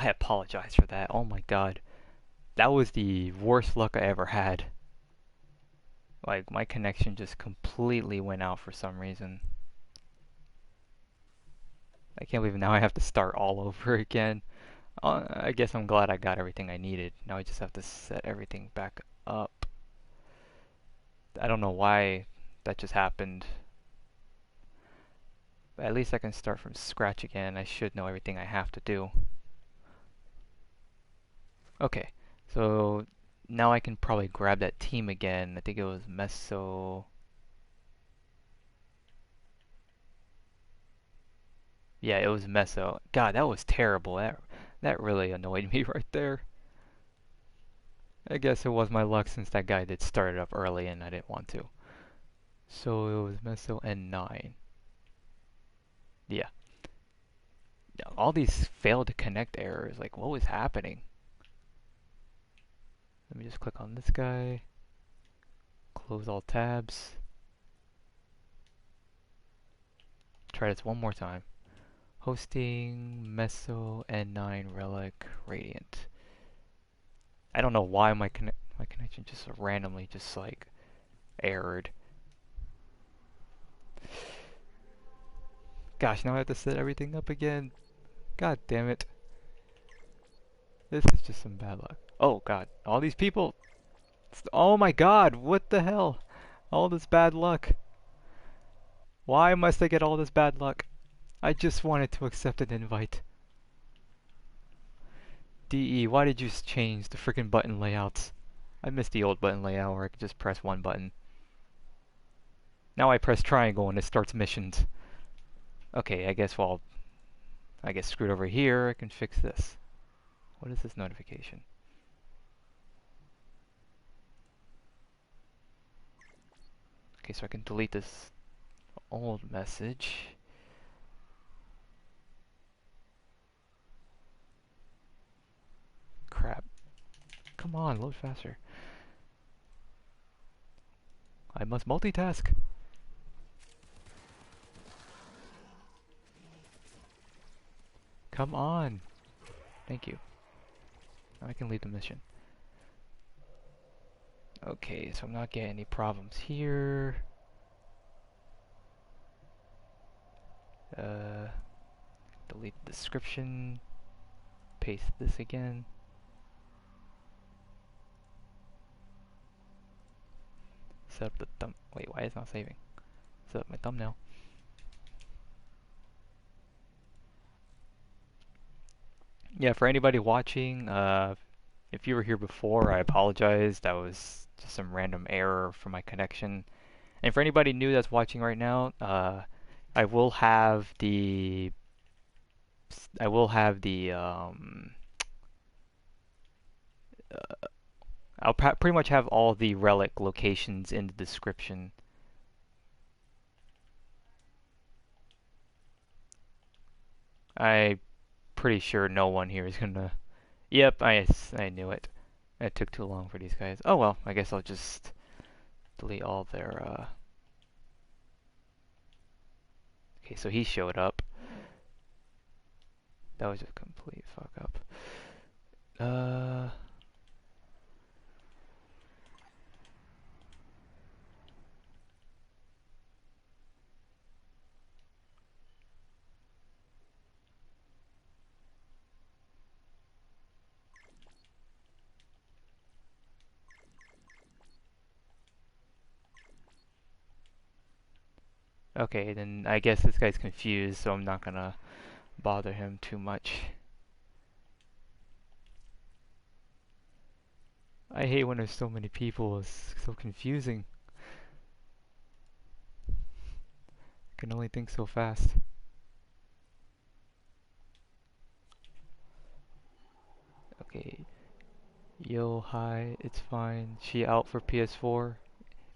I apologize for that. Oh my god. That was the worst luck I ever had. Like, my connection just completely went out for some reason. I can't believe now I have to start all over again. I guess I'm glad I got everything I needed. Now I just have to set everything back up. I don't know why that just happened. But at least I can start from scratch again. I should know everything I have to do. Okay, so now I can probably grab that team again. I think it was Meso. Yeah, it was Meso. God, that was terrible. That really annoyed me right there. I guess it was my luck since that guy did start it up early and I didn't want to. So it was Meso and 9. Yeah. All these failed to connect errors. Like, what was happening? Let me just click on this guy. Close all tabs. Try this one more time. Hosting, Meso, N9, Relic, Radiant. I don't know why my connection just randomly just like errored. Gosh, now I have to set everything up again. God damn it. This is just some bad luck. Oh god, all these people. Oh my god, what the hell? All this bad luck. Why must I get all this bad luck? I just wanted to accept an invite. DE, why did you change the freaking button layouts? I miss the old button layout where I could just press one button. Now I press triangle and it starts missions. Okay, I guess I get screwed over here. I can fix this. What is this notification? Okay, so I can delete this old message. Crap. Come on, load faster. I must multitask. Come on. Thank you. Now I can leave the mission. Okay, so I'm not getting any problems here. Delete the description. Paste this again. Set up the thumb. Wait, why is it not saving? Set up my thumbnail. Yeah, for anybody watching, if you were here before, I apologize. That was just some random error for my connection. And for anybody new that's watching right now, I will have the I'll pretty much have all the relic locations in the description. I'm pretty sure no one here is gonna. Yep, I knew it. It took too long for these guys. Oh well, I guess I'll just delete all their. Okay, so he showed up. That was a complete fuck up. Okay, then I guess this guy's confused, so I'm not gonna bother him too much. I hate when there's so many people, it's so confusing. I can only think so fast. Okay. Yo, hi, it's fine. She out for PS4?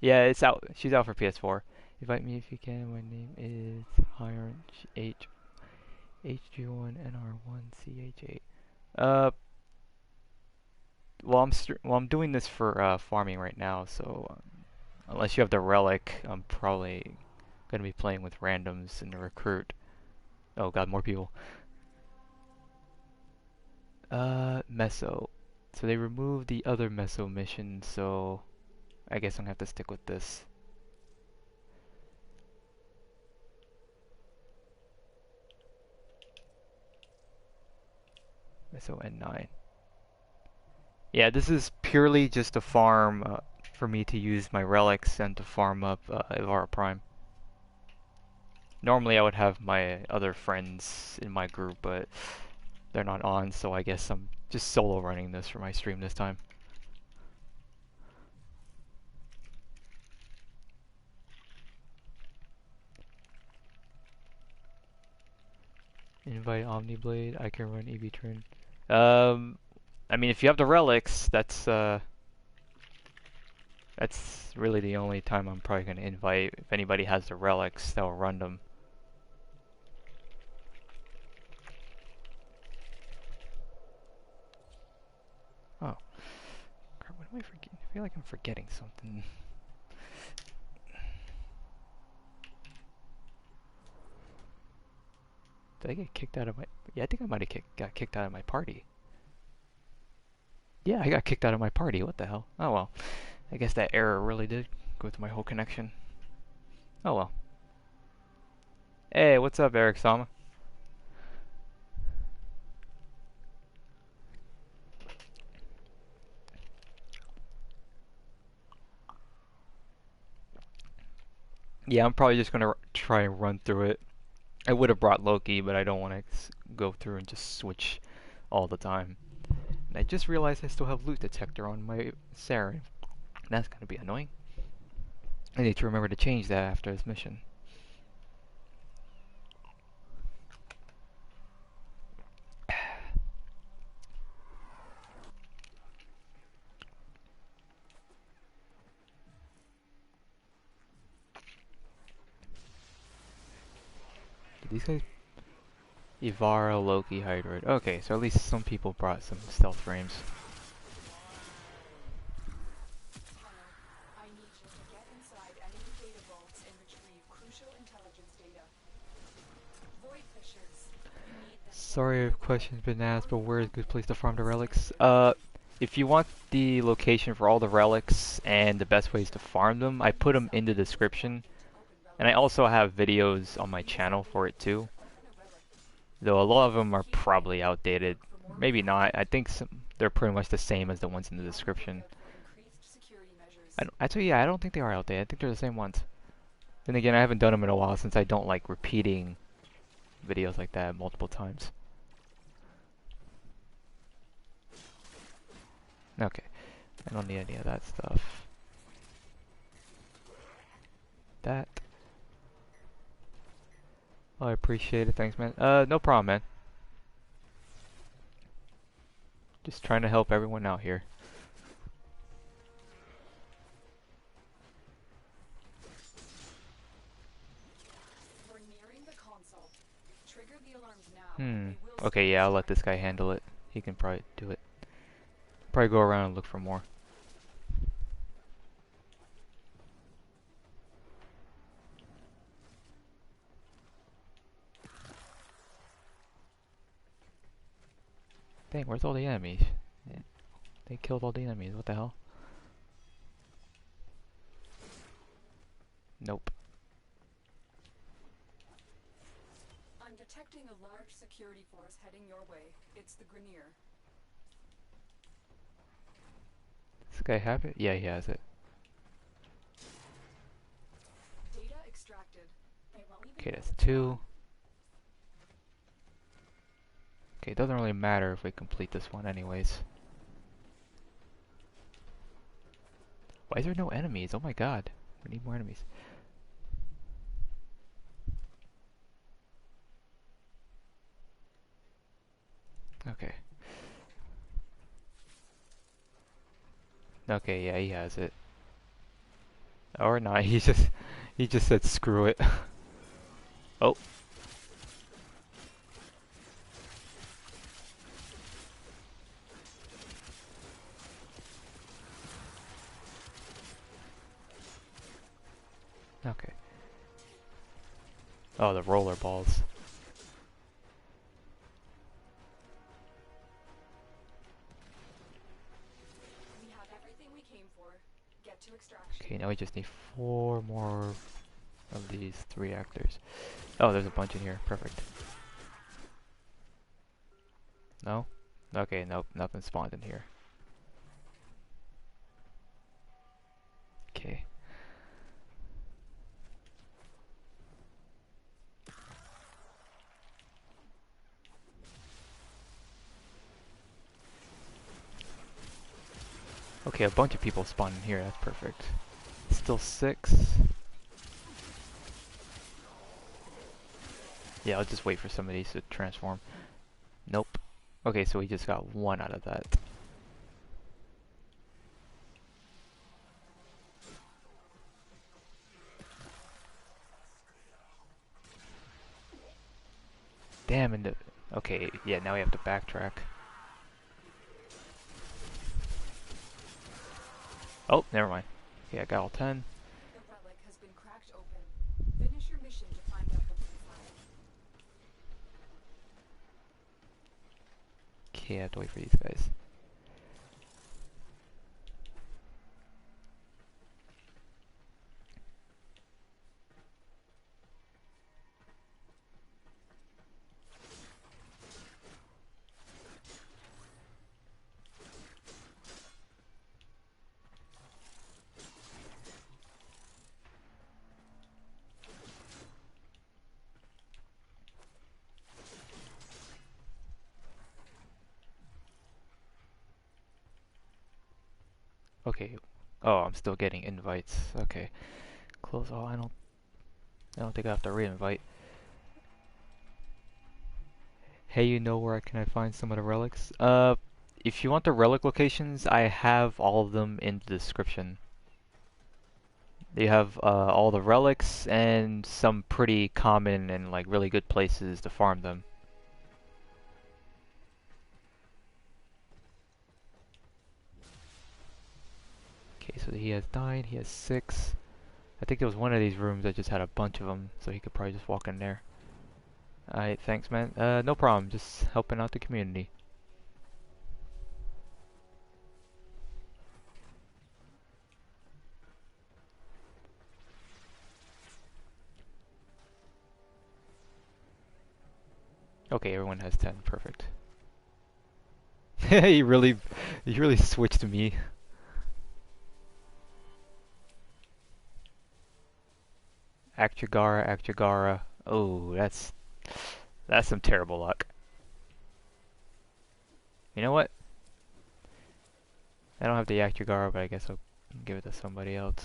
Yeah, it's out. She's out for PS4. Invite me if you can. My name is Hiercon HG1NR1CH8. Uh, well, I'm doing this for farming right now, so unless you have the relic, I'm probably gonna be playing with randoms in the recruit. Oh god, more people. Meso. So they removed the other Meso mission, so I guess I'm gonna have to stick with this. Meso N9. Yeah, this is purely just a farm for me to use my relics and to farm up Ivara Prime. Normally I would have my other friends in my group, but they're not on, so I guess I'm just solo running this for my stream this time. Invite Omniblade, I can run EV Train. I mean, if you have the relics, that's really the only time I'm probably going to invite. If anybody has the relics, they'll run them. Oh. Crap, what am I forgetting? I feel like I'm forgetting something. Did I get kicked out of my... Yeah, I think I might have got kicked out of my party. Yeah, I got kicked out of my party. What the hell? Oh well. I guess that error really did go through my whole connection. Oh well. Hey, what's up, Eric Sama? Yeah, I'm probably just gonna try and run through it. I would have brought Loki, but I don't want to go through and just switch all the time. And I just realized I still have loot detector on my Saren. That's gonna be annoying. I need to remember to change that after this mission. Did these guys... Ivara, Loki, Hydron. Okay, so at least some people brought some stealth frames. Sorry if questions been asked, but where is a good place to farm the relics? If you want the location for all the relics and the best ways to farm them, I put them in the description. And I also have videos on my channel for it too. Though a lot of them are probably outdated. Maybe not. I think they're pretty much the same as the ones in the description. Actually, yeah, I don't think they are outdated. I think they're the same ones. Then again, I haven't done them in a while since I don't like repeating videos like that multiple times. Okay, I don't need any of that stuff. That. Oh, I appreciate it. Thanks, man. No problem, man. Just trying to help everyone out here. Okay, yeah, I'll let this guy handle it. He can probably do it. Probably go around and look for more. Dang, where's all the enemies? Yeah. They killed all the enemies. What the hell? Nope. I'm detecting a large security force heading your way. It's the Grenier. This guy have it? Yeah, he has it. Data extracted. Okay, that's 2. Okay, it doesn't really matter if we complete this one anyways. Why is there no enemies? Oh my god. We need more enemies. Okay. Okay, yeah, he has it. Or not, he just said screw it. Oh. Okay. Oh, the roller balls. get to extraction. Okay, now we just need 4 more of these 3 reactors. Oh, there's a bunch in here. Perfect. No? Okay, nope, nothing spawned in here. Okay. Okay, a bunch of people spawned in here. That's perfect. Still 6. Yeah, I'll just wait for some of these to transform. Nope. Okay, so we just got 1 out of that. Damn, and the... Okay, yeah, now we have to backtrack. Oh, never mind. Okay, I got all 10. The relic has been cracked open. Finish your mission to find out what's inside. Okay, I have to wait for these guys. Okay. Oh, I'm still getting invites. Okay. Close all. I don't think I have to re-invite. Hey, you know where can I find some of the relics? If you want the relic locations, I have all of them in the description. They have all the relics and some pretty common and like really good places to farm them. Okay, so he has 9, he has 6. I think there was one of these rooms that just had a bunch of them, so he could probably just walk in there. Alright, thanks man. No problem, just helping out the community. Okay, everyone has 10, perfect. he really switched to me. Actigara, Actigara. Oh, that's some terrible luck. You know what? I don't have the Actigara, but I guess I'll give it to somebody else.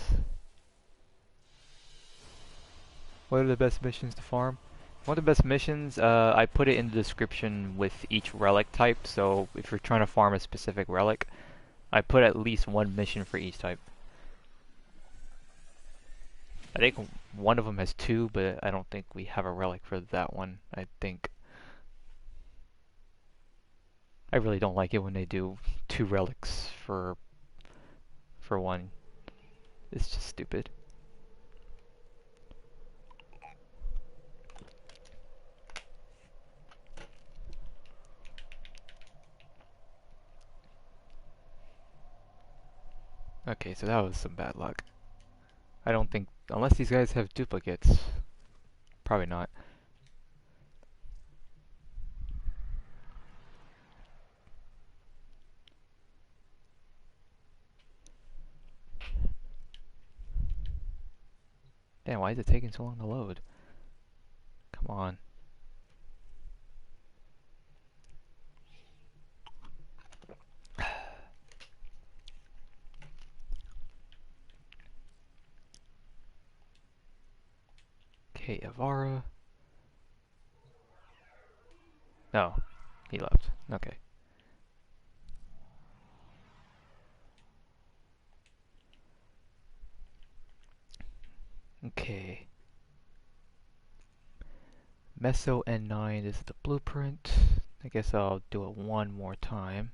What are the best missions to farm? One of the best missions, I put it in the description with each relic type, so if you're trying to farm a specific relic, I put at least 1 mission for each type. I think one of them has 2, but I don't think we have a relic for that one. I think I really don't like it when they do 2 relics for one. It's just stupid. Okay, so that was some bad luck. I don't think, unless these guys have duplicates, probably not. Damn, why is it taking so long to load? Come on. Okay, Ivara. No, he left. Okay. Okay. Meso N9 is the blueprint. I guess I'll do it one more time.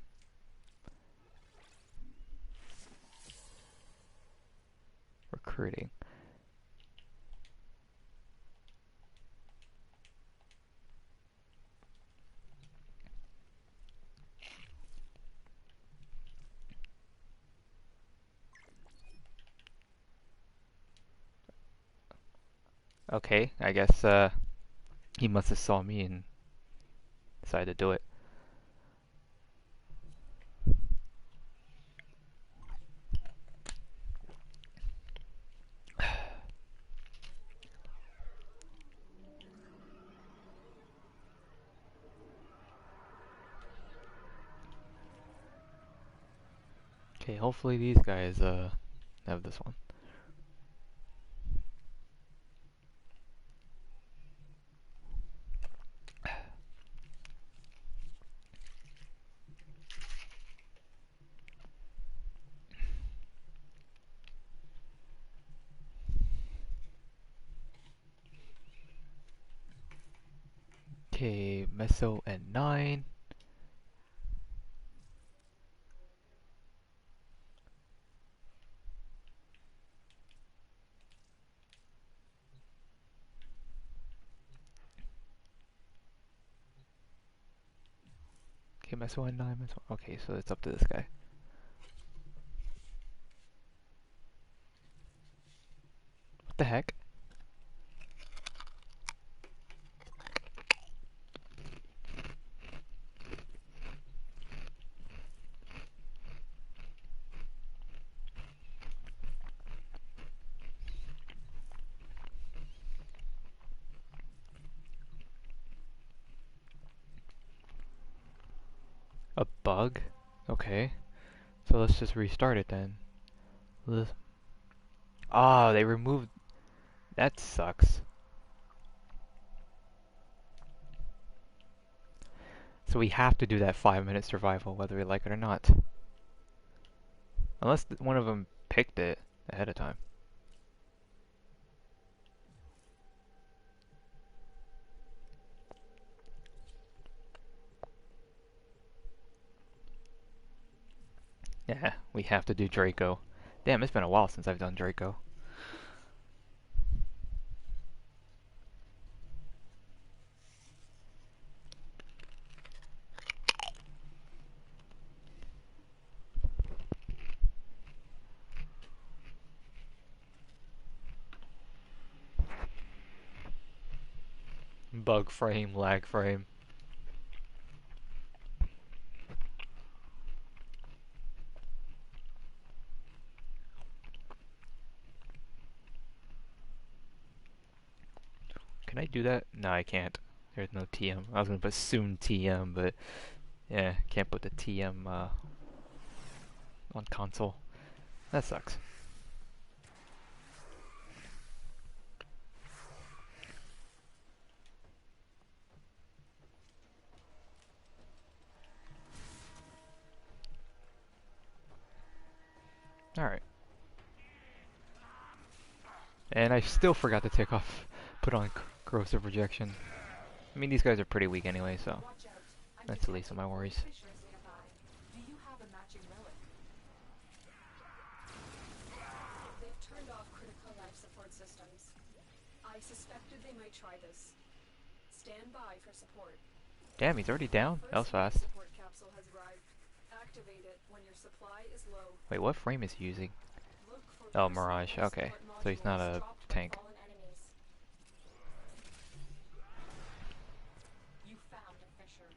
Recruiting. Okay, I guess he must have saw me and decided to do it. Okay, hopefully these guys have this one. Okay, Meso and 9. Okay, Meso and 9, Meso. Okay, so it's up to this guy. What the heck? A bug? Okay. So let's just restart it then. Ah, they removed... That sucks. So we have to do that 5-minute survival whether we like it or not. Unless one of them picked it ahead of time. Yeah, we have to do Draco. Damn, it's been a while since I've done Draco. Bug frame, lag frame. Can I do that? No, I can't. There's no TM. I was gonna put soon TM, but yeah, can't put the TM on console. That sucks. Alright. And I still forgot to take off, put on corrosive rejection. I mean, these guys are pretty weak anyway, so that's the least of my worries. Do you have a matching relic? They've turned off critical life support systems. I suspected they might try this. Stand by for support. Damn, he's already down? That was fast. Support capsule has arrived. Activate it when your supply is low. Wait, what frame is he using? Look for Oh, Mirage. Okay. So he's not a tank. You found a fissure.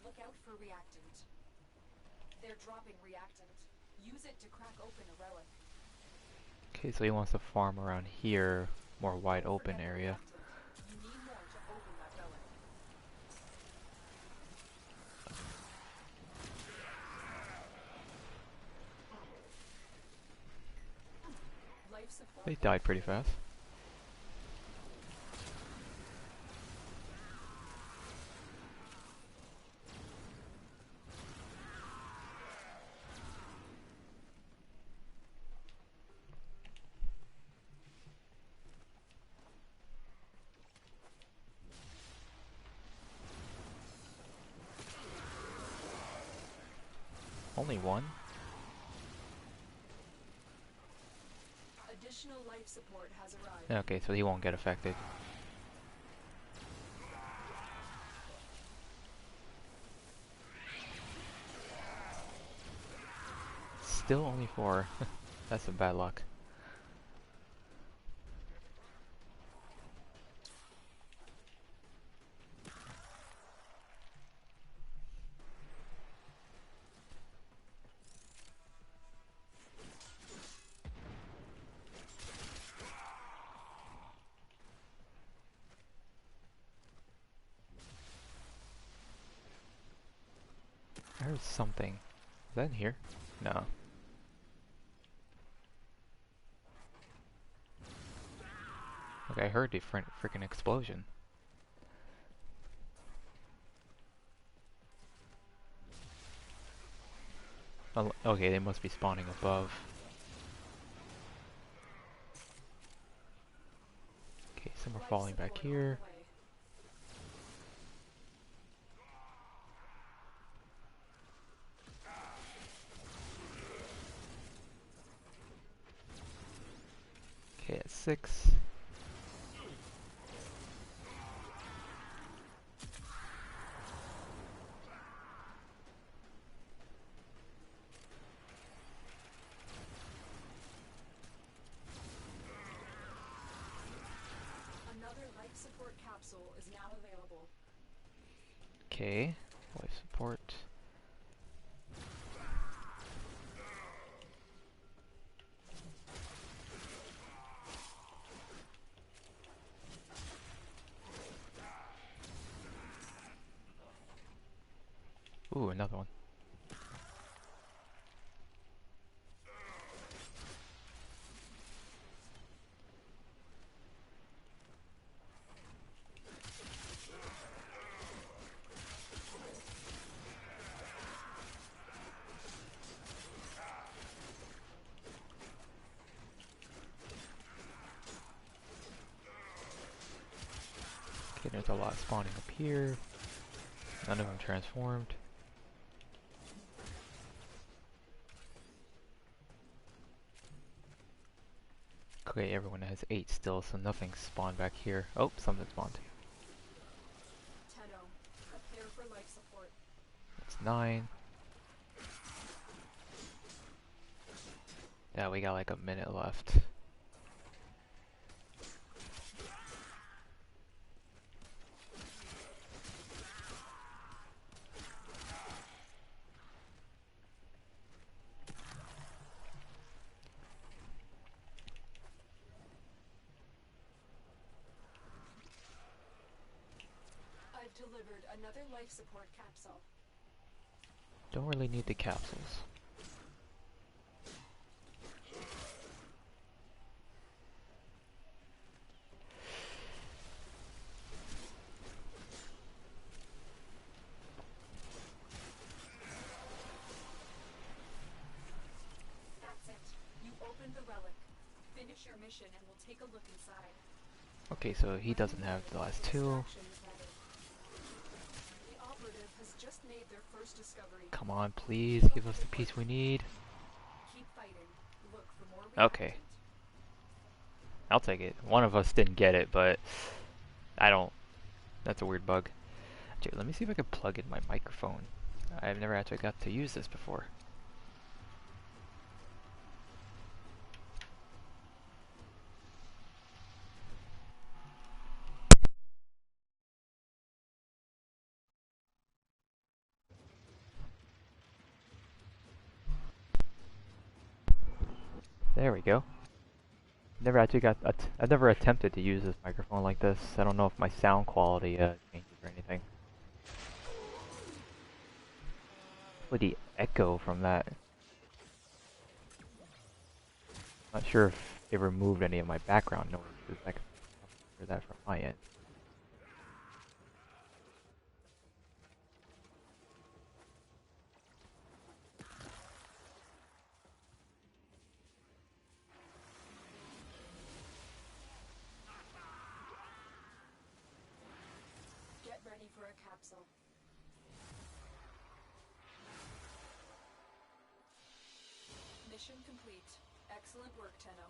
Look out for reactant. They're dropping reactant. Use it to crack open a relic. Okay, so he wants to farm around here, more wide open area. You need more to open that relic. Life support. They died pretty fast. Only one? Additional life support has arrived. Okay, so he won't get affected. Still only 4. That's some bad luck. heard something. Is that in here? No. Okay, I heard a freaking explosion. Oh, okay, they must be spawning above. Okay, some are falling back here. Okay, at 6. Another life support capsule is now available. Okay, life support. Ooh, another one. Okay, there's a lot spawning up here. None of them transformed. Okay, everyone has 8 still, so nothing spawned back here. Oh, something spawned. Tenno, prepare for life support. That's 9. Yeah, we got like a minute left. I've delivered another life support capsule. Don't really need the capsules. That's it. You opened the relic. Finish your mission and we'll take a look inside. Okay, so he doesn't have the last 2. Extractions headed. The operative has just made their first discovery. Come on, please, give us the piece we need. Keep fighting. Look for more Okay. reactant. I'll take it. One of us didn't get it, but I don't. That's a weird bug. Actually, let me see if I can plug in my microphone. I've never actually got to use this before. There we go. Never actually got. I've never attempted to use this microphone like this. I don't know if my sound quality changes or anything. With the echo from that. Not sure if it removed any of my background noises. I can hear that from my end. Get ready for a capsule. Mission complete. Excellent work, Tenno.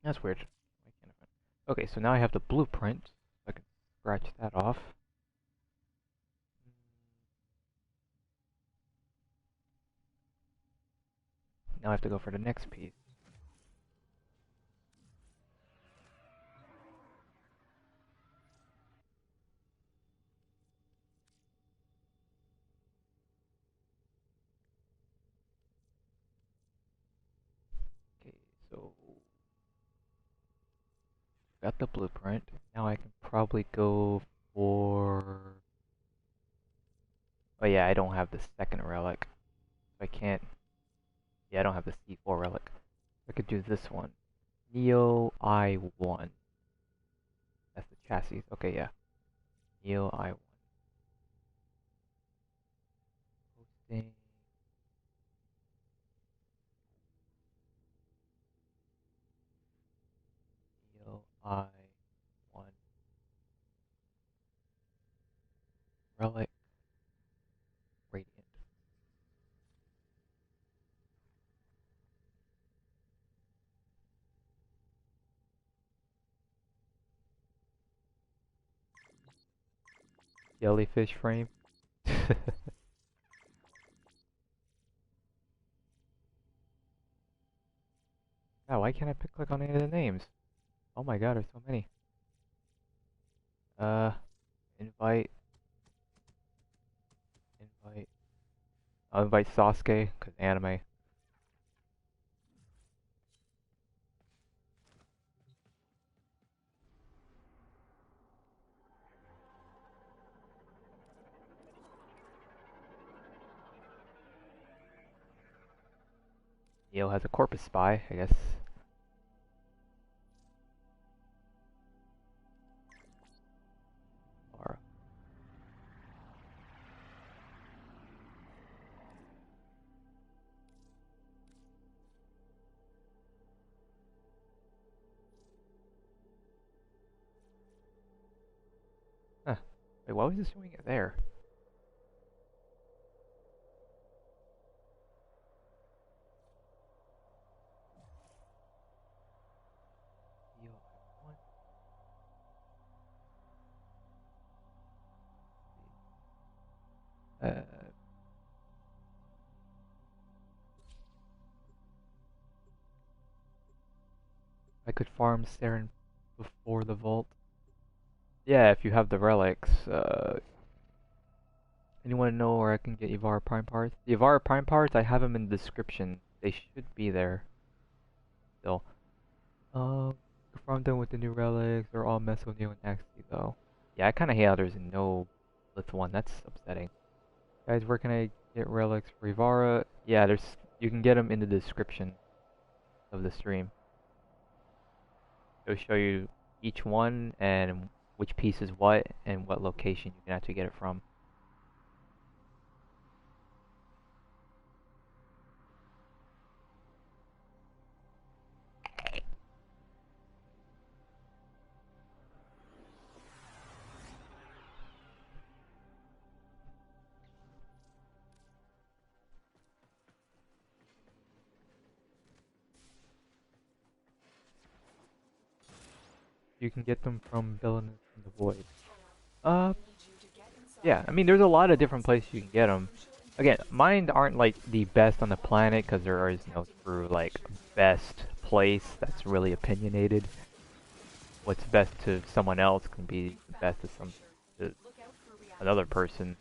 That's weird. Why can't I Okay, so now I have the blueprint. So I can scratch that off. Now I have to go for the next piece. Okay, so got the blueprint. Now I can probably go for... Oh yeah, I don't have the second relic. I can't... Yeah, I don't have the C4 relic. I could do this one. Neo I1. That's the chassis. Okay, yeah. Neo I1. Posting. Neo I1. Relic. Radiant. Jellyfish frame. Oh, why can't I click on any of the names? Oh my god, there's so many. Uh, invite, invite. I'll invite Sasuke, cause anime. Neo has a corpus spy, I guess. Or, huh. Wait, why was it showing it there? Neo I1. I could farm Saren before the vault. Yeah, if you have the relics. Anyone know where I can get Ivara Prime parts? The Ivara Prime parts, I have them in the description. They should be there still. Farm them with the new relics. They're all Meso, Neo, and Axie though. Yeah, I kind of hate how there's no Lith one. That's upsetting. Guys, where can I get relics for Ivara? Yeah, you can get them in the description of the stream. It'll show you each one and which piece is what and what location you can actually get it from. You can get them from Villainous in the Void. Uh, yeah, I mean, there's a lot of different places you can get them. Again, mine aren't like the best on the planet because there is no true like best place that's really opinionated. What's best to someone else can be the best to another person.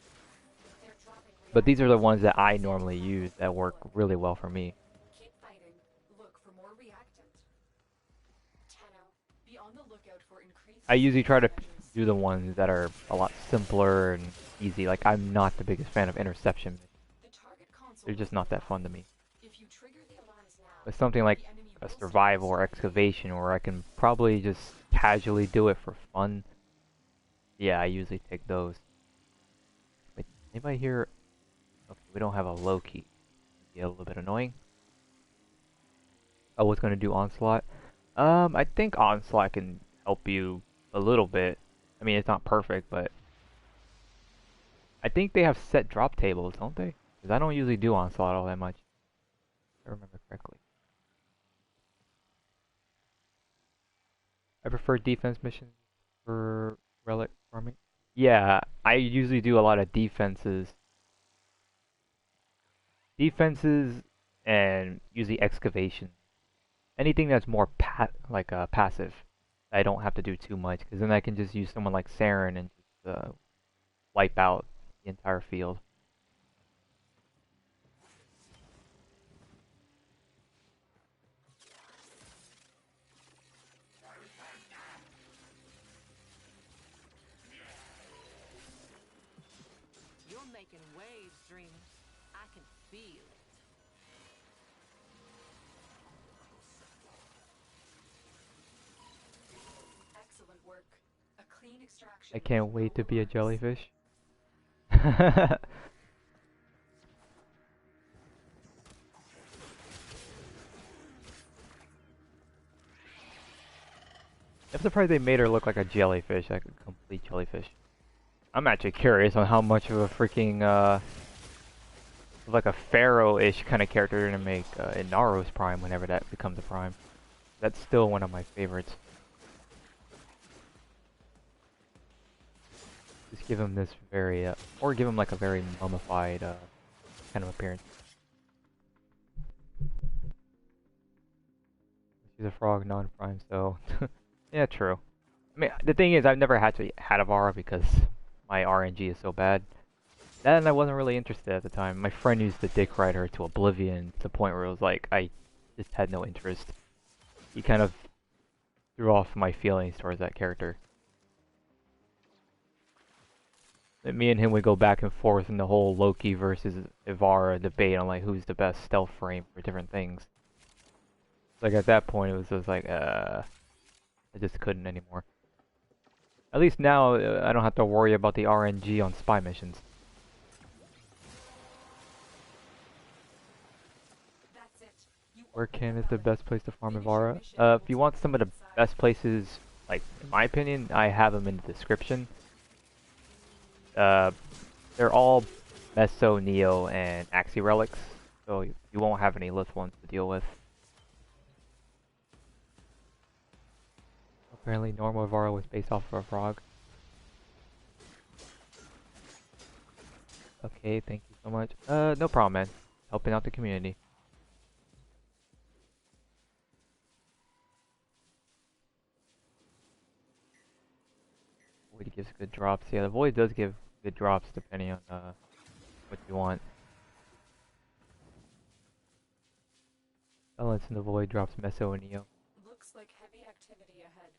But these are the ones that I normally use that work really well for me. Keep fighting. Look for more reactant. Tenno, be on the lookout for increased I usually try to charges. do the ones that are a lot simpler and easy. Like, I'm not the biggest fan of interception. The target console They're just not that fun to me. If you trigger the alarms now, But something like the enemy a will survival or excavation where I can probably just casually do it for fun. Yeah, I usually take those. Wait, anybody here? Okay, we don't have a low key. Be a little bit annoying. I was gonna do onslaught. I think onslaught can help you a little bit. I mean, it's not perfect, but I think they have set drop tables, don't they? Because I don't usually do onslaught all that much. If I remember correctly. I prefer defense missions for relic farming. Yeah, I usually do a lot of defenses, and usually excavation. Anything that's more passive. I don't have to do too much because then I can just use someone like Saren and just wipe out the entire field. You're making waves, dreamers. I can feel it. Excellent work. A clean extraction I with can't no wait to be a alarms. jellyfish. I'm surprised they made her look like a jellyfish, like a complete jellyfish. I'm actually curious on how much of a freaking, like a pharaoh-ish kind of character they're gonna make in Naruto's Prime whenever that becomes a Prime. That's still one of my favorites. Just give him this very, or give him like a very mummified, kind of appearance. She's a frog, non-prime, so yeah, true. I mean, the thing is, I've never had Ivara because my RNG is so bad. And I wasn't really interested at the time. My friend used to dick ride her to oblivion to the point where it was like I just had no interest. He kind of threw off my feelings towards that character. And me and him would go back and forth in the whole Loki versus Ivara debate on like who's the best stealth frame for different things. Like at that point, it was just like, I just couldn't anymore. At least now, I don't have to worry about the RNG on spy missions. That's it. You Hiercon is the valid. best place to farm Finish your Ivara. mission and If we'll you take want a some of look the inside. best places, like in my opinion, I have them in the description. Uh, they're all Meso, Neo, and Axie relics, so you won't have any Lith ones to deal with. Apparently, normal Ivara was based off of a frog. Okay, thank you so much. No problem, man. Helping out the community. Void gives good drops. Yeah, the Void does give good drops depending on what you want. Balance in the Void drops Meso and Neo. Looks like heavy activity ahead.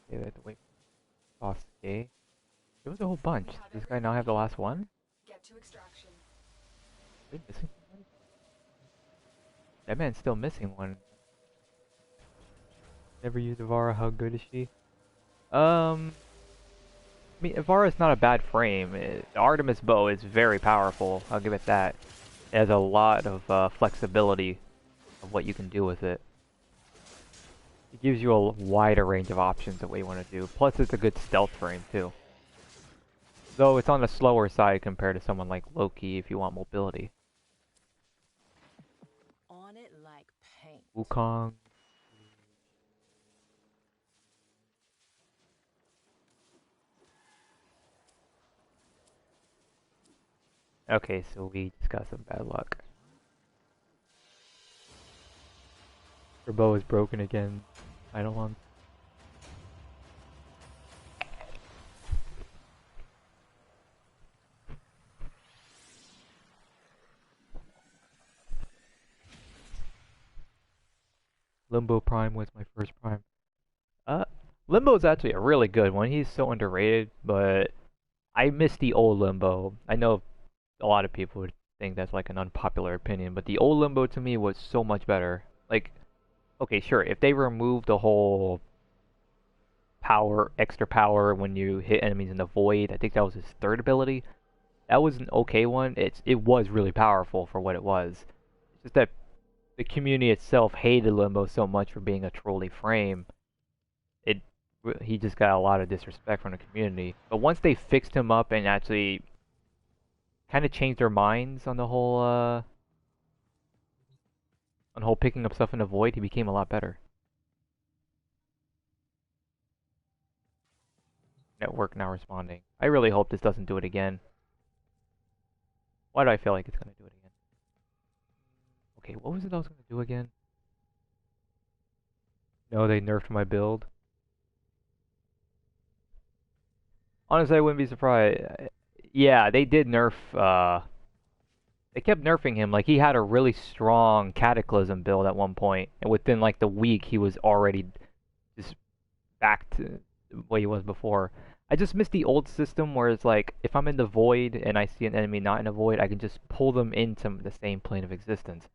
Okay, we have to wait for Sasuke. There was a whole bunch. We Does have this guy everything now have we the need. last one? Get to extraction. Are we missing somebody? That man's still missing one. Never used Ivara. How good is she? I mean, Ivara's not a bad frame. The Artemis bow is very powerful. I'll give it that. It has a lot of flexibility of what you can do with it. It gives you a wider range of options of what you want to do. Plus, it's a good stealth frame too. Though it's on the slower side compared to someone like Loki if you want mobility. On it like paint. Wukong. Okay, so we just got some bad luck. Her bow is broken again. I don't want. Limbo Prime was my first Prime. Uh, Limbo's actually a really good one. He's so underrated, but I miss the old Limbo. I know a lot of people would think that's like an unpopular opinion, but the old Limbo to me was so much better. Like, okay, sure, if they remove the whole extra power when you hit enemies in the void, I think that was his third ability. That was an okay one. It was really powerful for what it was. It's just that the community itself hated Limbo so much for being a trolley frame. It he just got a lot of disrespect from the community. But once they fixed him up and actually kind of changed their minds on the whole on whole picking up stuff in the void, he became a lot better. Network now responding. I really hope this doesn't do it again. Why do I feel like it's gonna do it again? Okay, what was it I was gonna do again? No, they nerfed my build. Honestly, I wouldn't be surprised. Yeah, they did nerf, they kept nerfing him. Like, he had a really strong Cataclysm build at one point, and within, like, the week, he was already just back to the way he was before. I just miss the old system where it's like, if I'm in the void and I see an enemy not in the void, I can just pull them into the same plane of existence.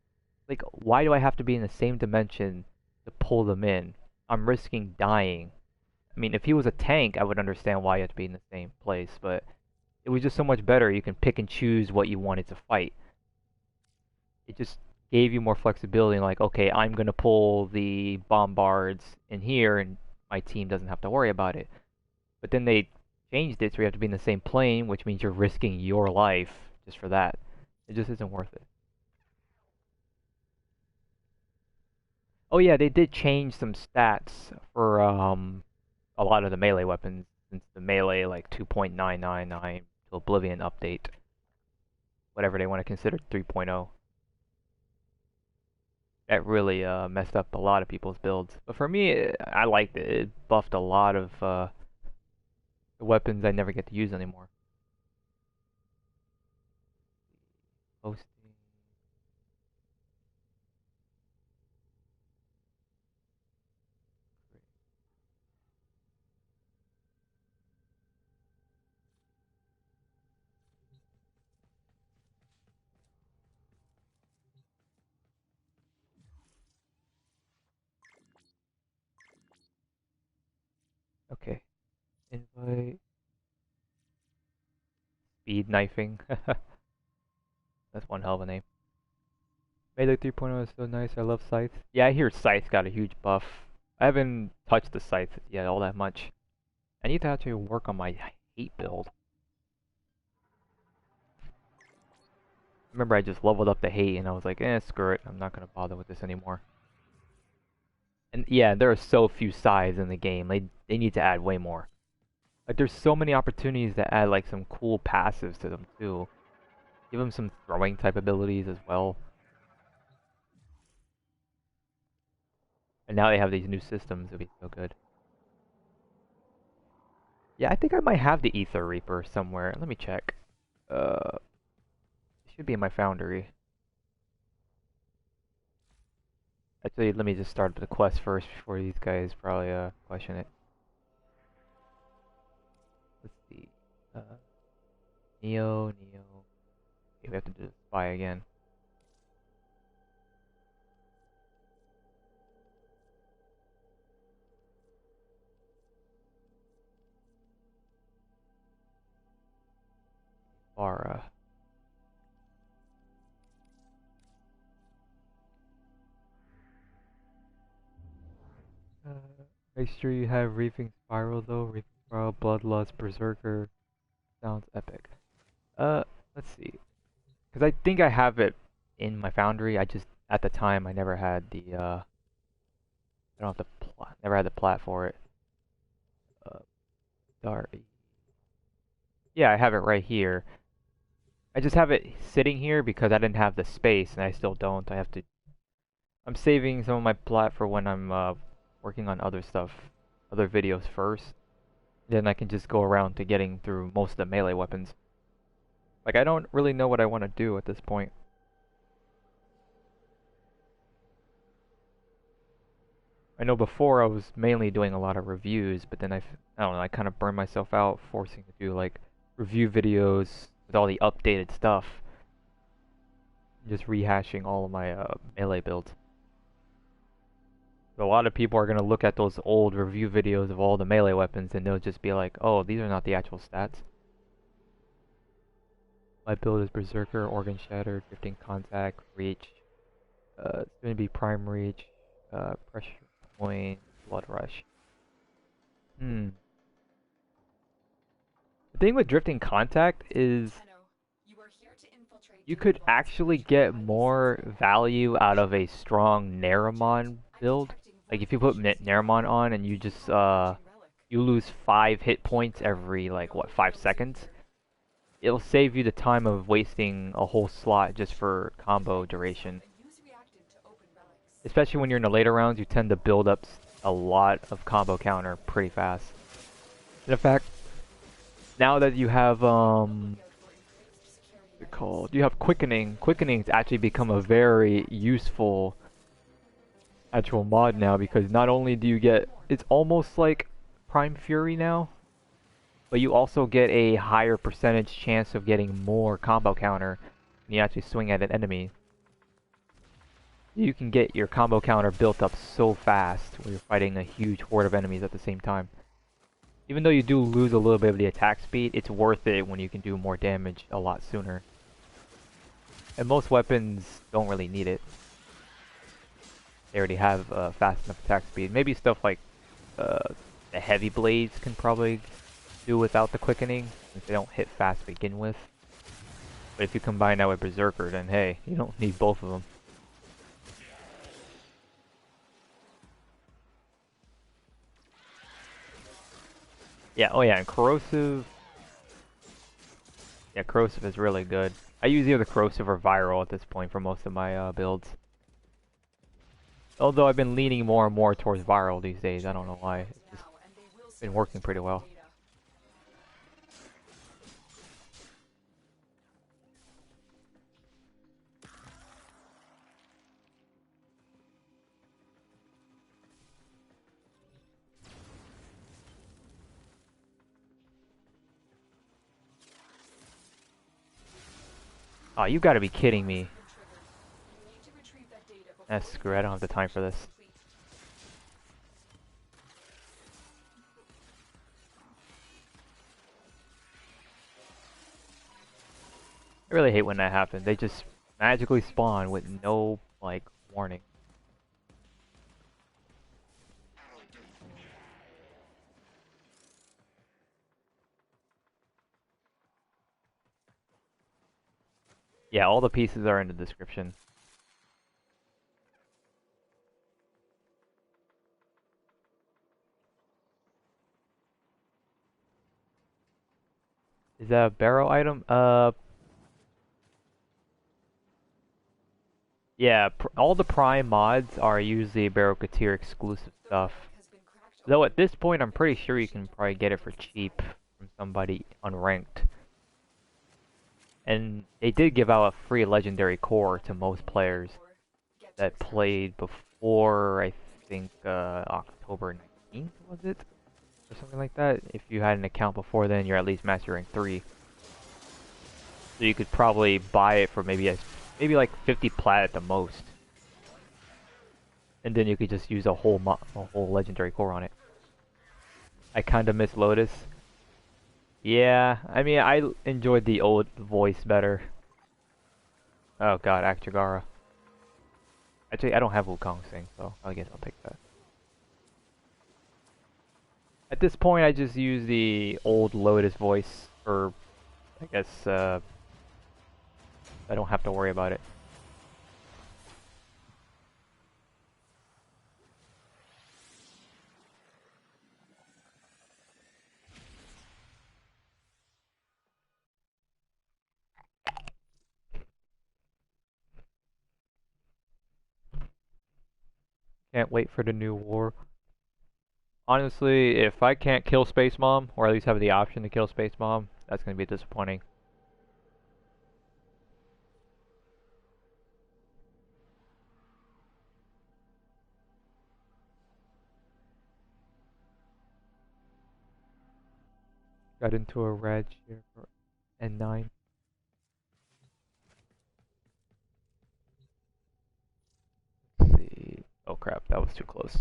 Like, why do I have to be in the same dimension to pull them in? I'm risking dying. I mean, if he was a tank, I would understand why you have to be in the same place, but it was just so much better. You can pick and choose what you wanted to fight. It just gave you more flexibility, like, okay, I'm gonna pull the bombards in here and my team doesn't have to worry about it. But then they changed it so you have to be in the same plane, which means you're risking your life just for that. It just isn't worth it. Oh yeah, they did change some stats for a lot of the melee weapons since the melee like 2.999 to Oblivion update, whatever they want to consider 3.0. That really messed up a lot of people's builds. But for me, I liked it. It buffed a lot of the weapons I never get to use anymore. Hosting. Okay. Invite. Speed knifing. That's one hell of a name. Melee 3.0 is so nice. I love Scythe. Yeah, I hear Scythe got a huge buff. I haven't touched the Scythe yet all that much. I need to actually work on my hate build. Remember, I just leveled up the hate and I was like, screw it. I'm not going to bother with this anymore. And yeah, there are so few scythes in the game. They need to add way more. Like, there's so many opportunities to add, like, some cool passives to them, too. Give them some throwing type abilities as well. And now they have these new systems. It'll be so good. Yeah, I think I might have the Ether Reaper somewhere. Let me check. It should be in my foundry. Actually, let me just start the quest first before these guys probably question it. Let's see. Uh, Neo. Okay, we have to do the spy again. Ivara. Make sure you have Reaping Spiral though. Reaping Spiral, Bloodlust, Berserker. Sounds epic. Let's see. Because I think I have it in my foundry. I just, at the time, I never had the, I don't have the, never had the plat for it. Sorry. Yeah, I have it right here. I just have it sitting here because I didn't have the space, and I still don't. I have to, I'm saving some of my plat for when I'm, working on other stuff, other videos first. Then I can just go around to getting through most of the melee weapons. Like, I don't really know what I want to do at this point. I know before I was mainly doing a lot of reviews, but then I don't know, I kind of burned myself out forcing to do, like, review videos with all the updated stuff. Just rehashing all of my melee builds. A lot of people are going to look at those old review videos of all the melee weapons and they'll just be like, oh, these are not the actual stats. My build is Berserker, Organ Shatter, Drifting Contact, Reach. It's going to be Prime Reach, Pressure Point, Blood Rush. The thing with Drifting Contact is... You are here to infiltrate You could actually get more value out of a strong Naramon build. Like if you put Naramon on and you just you lose 5 hit points every like what 5 seconds, it'll save you the time of wasting a whole slot just for combo duration. Especially when you're in the later rounds, you tend to build up a lot of combo counter pretty fast. And in fact, now that you have called? You have quickening. Quickening's actually become a very useful actual mod now because not only do you get it's almost like Prime Fury now, but you also get a higher percentage chance of getting more combo counter when you actually swing at an enemy. You can get your combo counter built up so fast when you're fighting a huge horde of enemies at the same time. Even though you do lose a little bit of the attack speed, it's worth it when you can do more damage a lot sooner. And most weapons don't really need it. They already have fast enough attack speed. Maybe stuff like the heavy blades can probably do without the quickening, since they don't hit fast to begin with. But if you combine that with Berserker, then hey, you don't need both of them. Yeah, oh yeah, and Corrosive. Yeah, Corrosive is really good. I use either Corrosive or Viral at this point for most of my builds. Although I've been leaning more and more towards Viral these days, I don't know why. It's just been working pretty well. Oh, you gotta be kidding me. Screw it, I don't have the time for this. I really hate when that happens. They just magically spawn with no, like, warning. Yeah, all the pieces are in the description. Is that a barrel item? Yeah, all the Prime mods are usually Barokatir exclusive stuff. Though at this point, I'm pretty sure you can probably get it for cheap from somebody unranked. And they did give out a free legendary core to most players that played before, I think, October 19th, was it? Or something like that. If you had an account before then, you're at least Master Rank 3. So you could probably buy it for maybe like 50 plat at the most. And then you could just use a whole legendary core on it. I kinda miss Lotus. Yeah, I mean, I enjoyed the old voice better. Oh god, Actigara. Actually, I don't have Wukong Sing, so I guess I'll take that. At this point, I just use the old Lotus voice for, I guess, I don't have to worry about it. Can't wait for the new war. Honestly, if I can't kill Space Mom, or at least have the option to kill Space Mom, that's gonna be disappointing. Got into a red here for N9. Let's see. Oh crap, that was too close.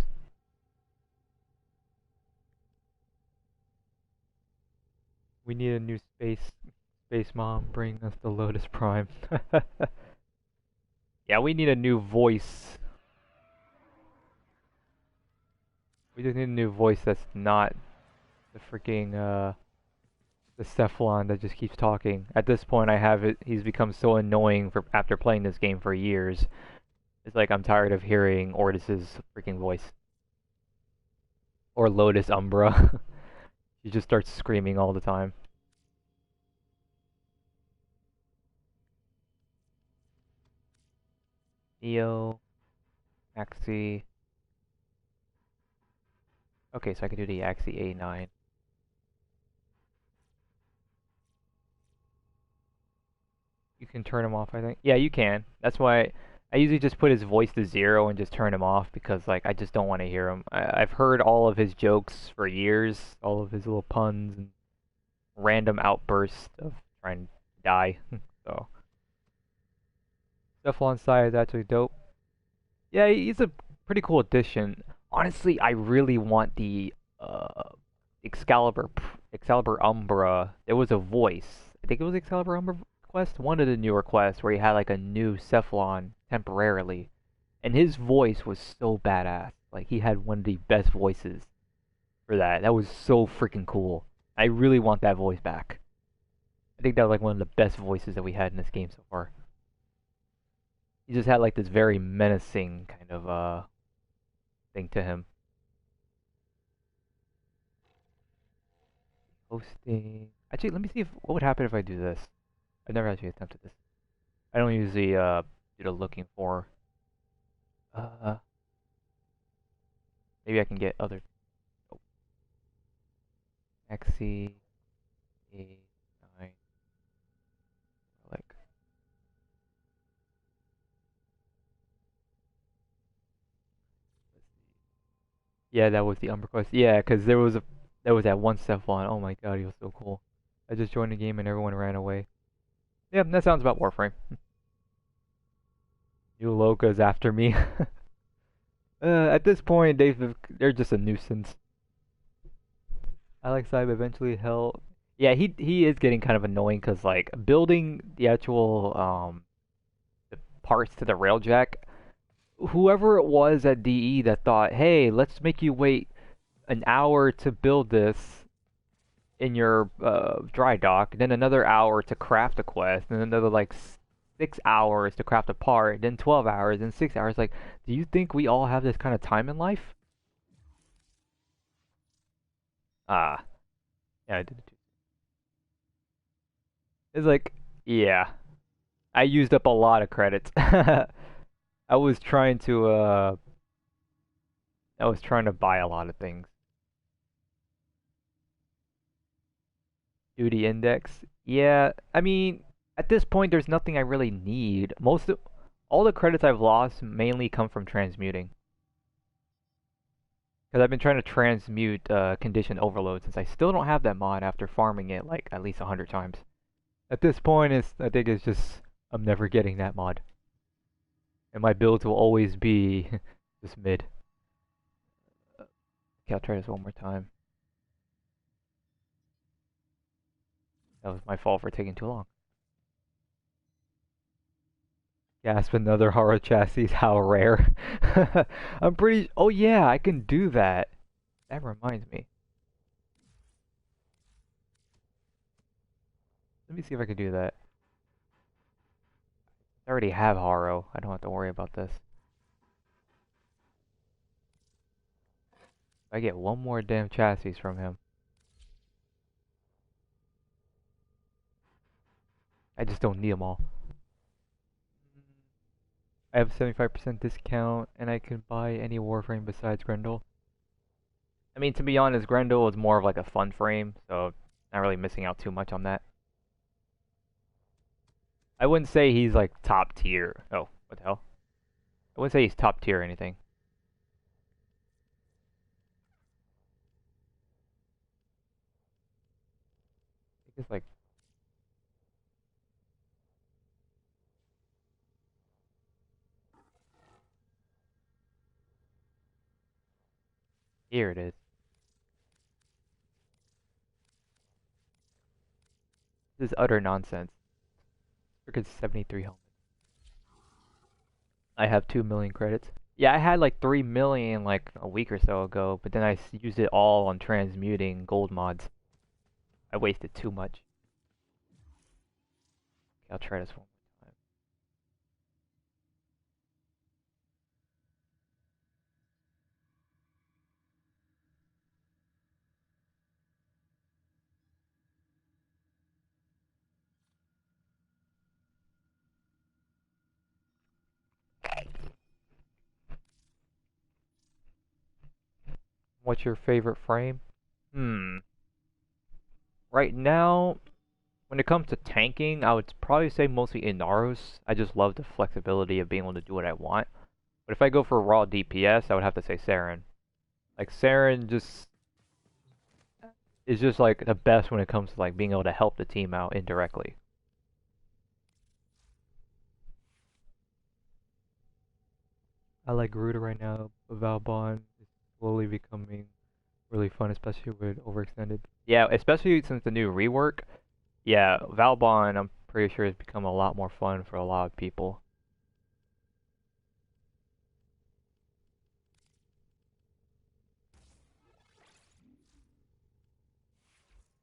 We need a new Space Mom. Bring us the Lotus Prime. Yeah, we need a new voice. We just need a new voice that's not the freaking The Cephalon that just keeps talking. At this point, I have it. He's become so annoying for after playing this game for years. It's like I'm tired of hearing Ordis's freaking voice. Or Lotus Umbra. He just starts screaming all the time. Neo. Axie. Okay, so I can do the Axie A9. You can turn him off, I think. Yeah, you can. That's why I usually just put his voice to 0 and just turn him off because, like, I just don't want to hear him. I've heard all of his jokes for years, all of his little puns and random outbursts of trying to die. So, Cephalon Sai is actually dope. Yeah, he's a pretty cool addition. Honestly, I really want the Excalibur Umbra. There was a voice. I think it was Excalibur Umbra quest, one of the newer quests where he had like a new Cephalon temporarily, and his voice was so badass. Like he had one of the best voices for that. That was so freaking cool. I really want that voice back. I think that was like one of the best voices that we had in this game so far. He just had like this very menacing kind of thing to him. Hosting. Actually, let me see what would happen if I do this. I've never actually attempted this. I don't usually do the looking for. Maybe I can get other. Oh. Axie A9. Like. Yeah, that was the Umber quest. Yeah, because there was that one Cephalon. Oh my god, he was so cool. I just joined the game and everyone ran away. Yeah, that sounds about Warframe. New Loca's after me. At this point, they're just a nuisance. Alex Saib eventually hell. Yeah, he is getting kind of annoying because like building the actual the parts to the Railjack. Whoever it was at DE that thought, hey, let's make you wait an hour to build this in your dry dock, then another hour to craft a quest, and another like 6 hours to craft a part, then 12 hours, then 6 hours. Like, do you think we all have this kind of time in life? Ah, yeah, I did it too. It's like, yeah, I used up a lot of credits. I was trying to I was trying to buy a lot of things. Duty index. Yeah, I mean, at this point, there's nothing I really need. All the credits I've lost mainly come from transmuting. Because I've been trying to transmute condition overload since I still don't have that mod after farming it like at least 100 times. At this point, I think it's just I'm never getting that mod, and my builds will always be just mid. Okay, I'll try this one more time. That was my fault for taking too long. Gasp, another horror chassis, how rare. I'm pretty... Oh yeah, I can do that. That reminds me. Let me see if I can do that. I already have Haro. I don't have to worry about this. I get one more damn chassis from him. I just don't need them all. I have a 75% discount, and I can buy any Warframe besides Grendel. I mean, to be honest, Grendel is more of like a fun frame, so not really missing out too much on that. I wouldn't say he's like top tier. Oh, what the hell? I wouldn't say he's top tier or anything. I think it's like... Here it is. This is utter nonsense. Freaking 73 helmets. I have 2 million credits. Yeah, I had like 3 million like a week or so ago, but then I used it all on transmuting gold mods. I wasted too much. Okay, I'll try this one more time. What's your favorite frame? Hmm. Right now, when it comes to tanking, I would probably say mostly Inaros. I just love the flexibility of being able to do what I want. But if I go for raw DPS, I would have to say Saren. Like Saren just is just like the best when it comes to like being able to help the team out indirectly. I like Garuda right now. Valbon is slowly becoming really fun, especially with overextended. Yeah, especially since the new rework. Yeah, Valbon, I'm pretty sure has become a lot more fun for a lot of people.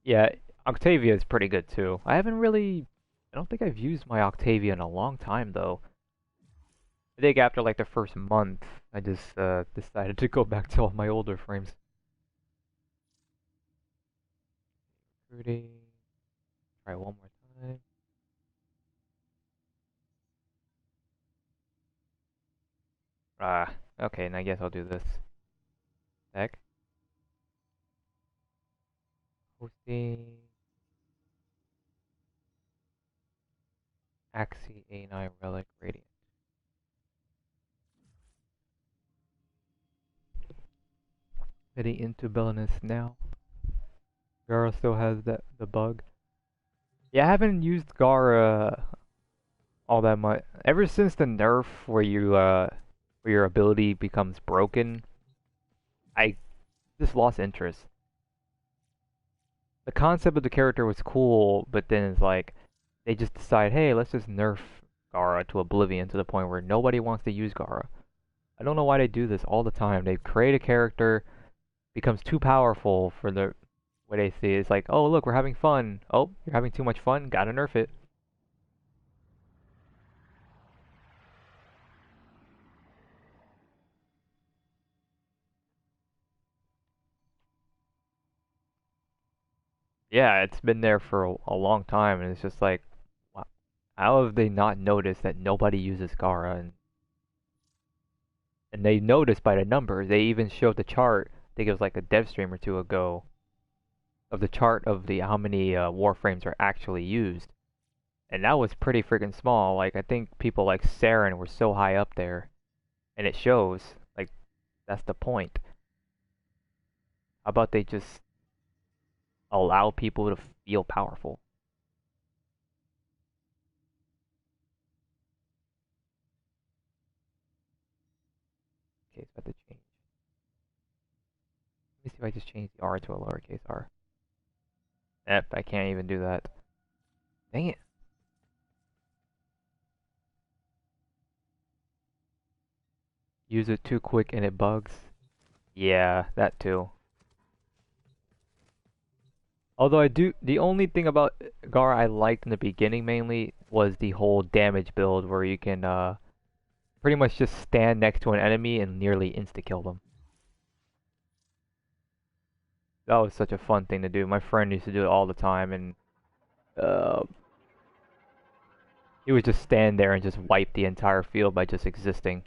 Yeah, Octavia is pretty good too. I don't think I've used my Octavia in a long time though. I think after like the first month, I just decided to go back to all my older frames. Recruiting. Try one more time. Okay, and I guess I'll do this. Heck. Hosting. Axie A9 Relic Radiant. Heading into Belinus now. Gara still has the bug. Yeah, I haven't used Gara all that much. Ever since the nerf where your ability becomes broken, I just lost interest. The concept of the character was cool, but then it's like they just decide, hey, let's just nerf Gara to oblivion to the point where nobody wants to use Gara. I don't know why they do this all the time. They create a character, becomes too powerful for the what they see. It's like, oh look, we're having fun. Oh, you're having too much fun. Gotta nerf it. Yeah, it's been there for a long time, and it's just like, how have they not noticed that nobody uses Gara? And they noticed by the numbers. They even showed the chart. I think it was like a dev stream or two ago of the chart of the how many warframes are actually used, and that was pretty freaking small. Like I think people like Saren were so high up there, and it shows. Like that's the point. How about they just allow people to feel powerful? Okay, so I have to change. Let me see if I just change the R to a lowercase r. Yep, I can't even do that. Dang it. Use it too quick and it bugs. Yeah, that too. Although the only thing about Gar I liked in the beginning mainly was the whole damage build where you can pretty much just stand next to an enemy and nearly insta-kill them. That was such a fun thing to do. My friend used to do it all the time, and uh, he would just stand there and just wipe the entire field by just existing.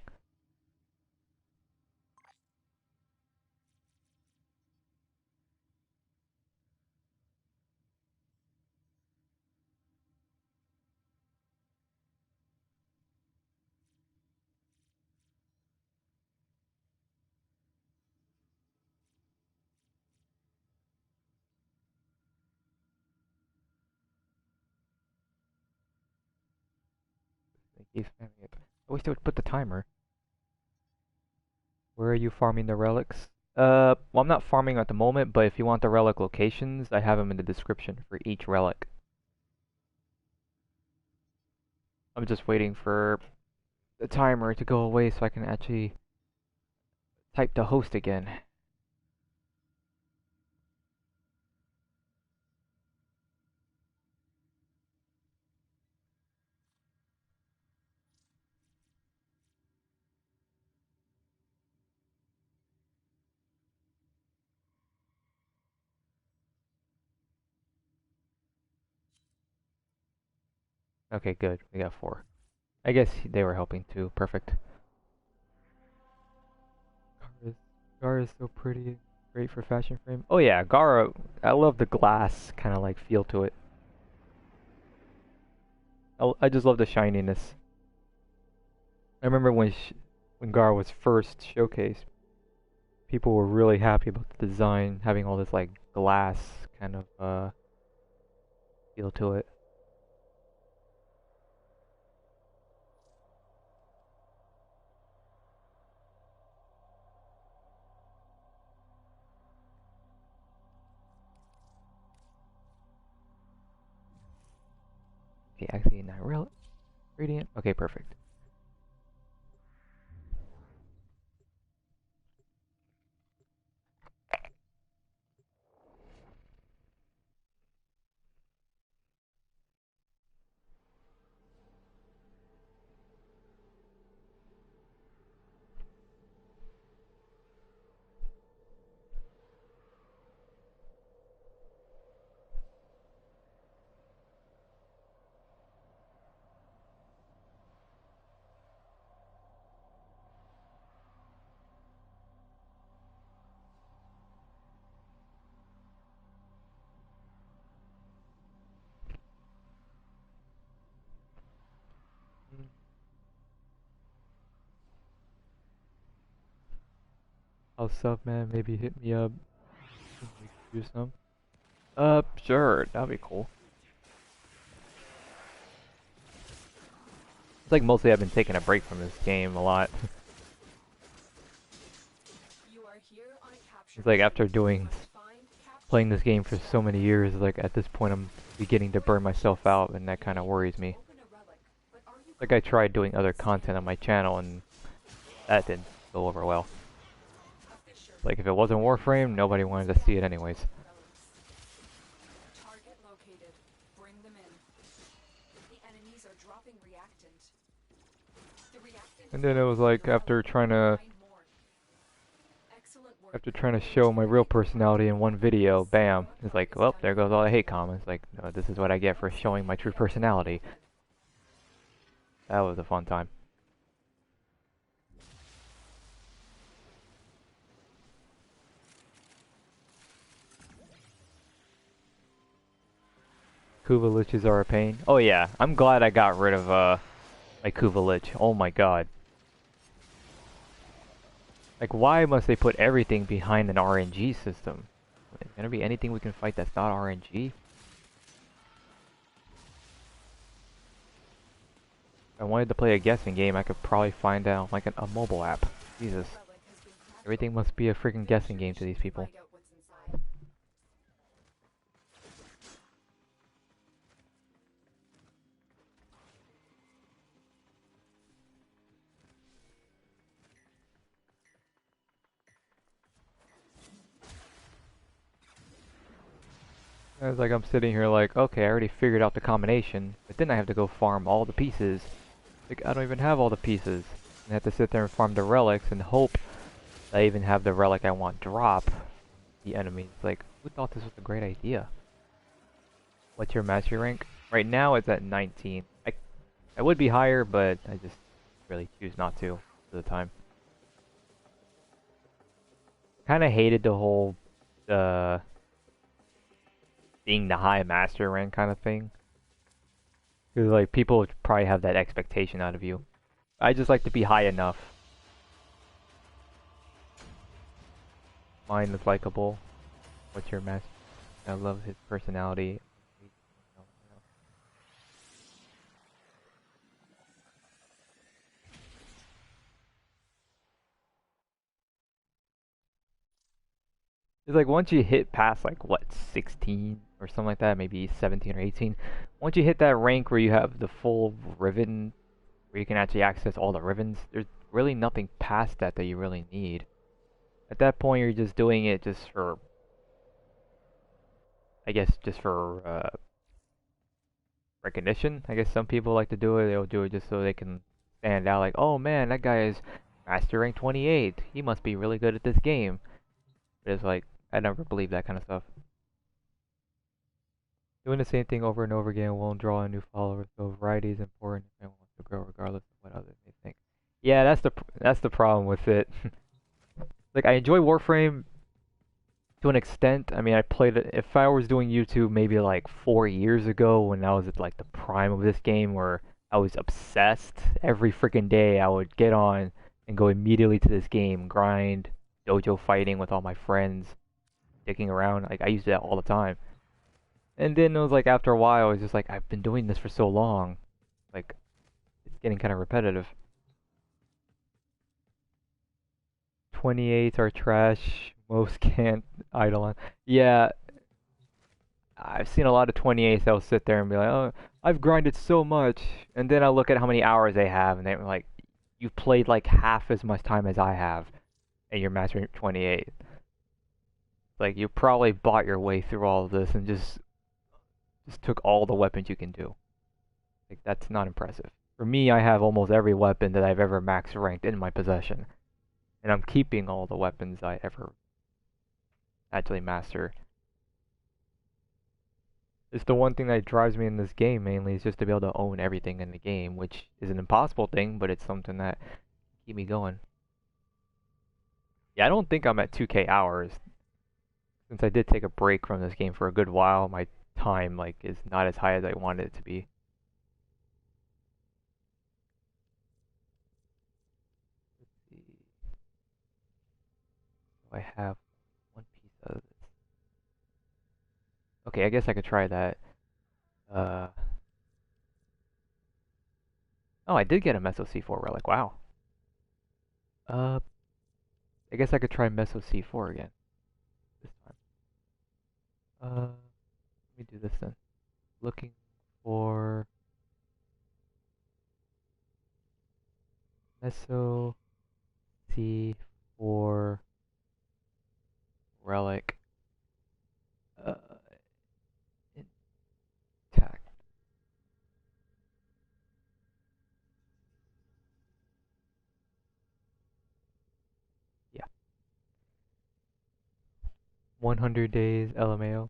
I wish they would put the timer. Where are you farming the relics? Well, I'm not farming at the moment, but if you want the relic locations, I have them in the description for each relic. I'm just waiting for the timer to go away so I can actually type the host again. Okay, good. We got 4. I guess they were helping too. Perfect. Gara is so pretty. Great for fashion frame. Oh yeah, Gara. I love the glass kind of like feel to it. I just love the shininess. I remember when Gara was first showcased, people were really happy about the design, having all this like glass kind of feel to it. Okay, actually not real radiant. Okay, perfect. What's up, man? Maybe hit me up. Do some. Sure, that'd be cool. It's like mostly I've been taking a break from this game a lot. It's like after playing this game for so many years, like at this point I'm beginning to burn myself out, and that kind of worries me. Like I tried doing other content on my channel, and that didn't go over well. Like if it wasn't Warframe, nobody wanted to see it anyways. Target located. Bring them in. The enemies are dropping reactant. The reactant. And then it was like after trying to show my real personality in one video, bam, it's like, well, there goes all the hate comments. Like, no, this is what I get for showing my true personality. That was a fun time. Kuva Liches are a pain. Oh yeah, I'm glad I got rid of my Kuva Lich. Oh my god. Like, why must they put everything behind an RNG system? Is there gonna be anything we can fight that's not RNG? If I wanted to play a guessing game, I could probably find out like a mobile app. Jesus. Everything must be a freaking guessing game to these people. It's like I'm sitting here like, okay, I already figured out the combination, but then I have to go farm all the pieces. Like, I don't even have all the pieces. And I have to sit there and farm the relics and hope I even have the relic I want drop the enemies. Like, who thought this was a great idea? What's your mastery rank? Right now it's at 19. I would be higher, but I just really choose not to for the time. Kind of hated the whole being the high master rank kind of thing. Because like people would probably have that expectation out of you. I just like to be high enough. Mine is likable. What's your master? I love his personality. It's like once you hit past like what 16 or something like that, maybe 17 or 18. Once you hit that rank where you have the full ribbon, where you can actually access all the ribbons, there's really nothing past that that you really need. At that point, you're just doing it just for, I guess, just for recognition. I guess some people like to do it. They'll do it just so they can stand out. Like, oh man, that guy is master rank 28. He must be really good at this game. But it's like, I never believe that kind of stuff. Doing the same thing over and over again won't draw in new followers, so variety is important if anyone wants to grow regardless of what others may think. Yeah, that's the problem with it. Like I enjoy Warframe to an extent. I mean, I played it. If I was doing YouTube maybe like 4 years ago when I was at like the prime of this game, where I was obsessed every freaking day, I would get on and go immediately to this game, grind, dojo fighting with all my friends, dicking around. Like I used that all the time. And then it was like after a while, it was just like I've been doing this for so long, like it's getting kind of repetitive. 28s are trash. Most can't idle on. Yeah, I've seen a lot of 28s that'll sit there and be like, "Oh, I've grinded so much," and then I look at how many hours they have, and they're like, "You've played like half as much time as I have, and you're mastering 28." Like you probably bought your way through all of this and just took all the weapons you can do. Like that's not impressive. For me, I have almost every weapon that I've ever max ranked in my possession, and I'm keeping all the weapons I ever actually master. It's the one thing that drives me in this game mainly is just to be able to own everything in the game, which is an impossible thing, but it's something that keep me going. Yeah, I don't think I'm at 2K hours. Since I did take a break from this game for a good while, my time like is not as high as I wanted it to be. Let's see. Do I have one piece of this? Okay, I guess I could try that. Uh oh, I did get a Meso C4 relic. Wow. Uh I guess I could try Meso C4 again this time. Let me do this then. Looking for Meso C4 relic. Uh, intact. Yeah. 100 days LMAO.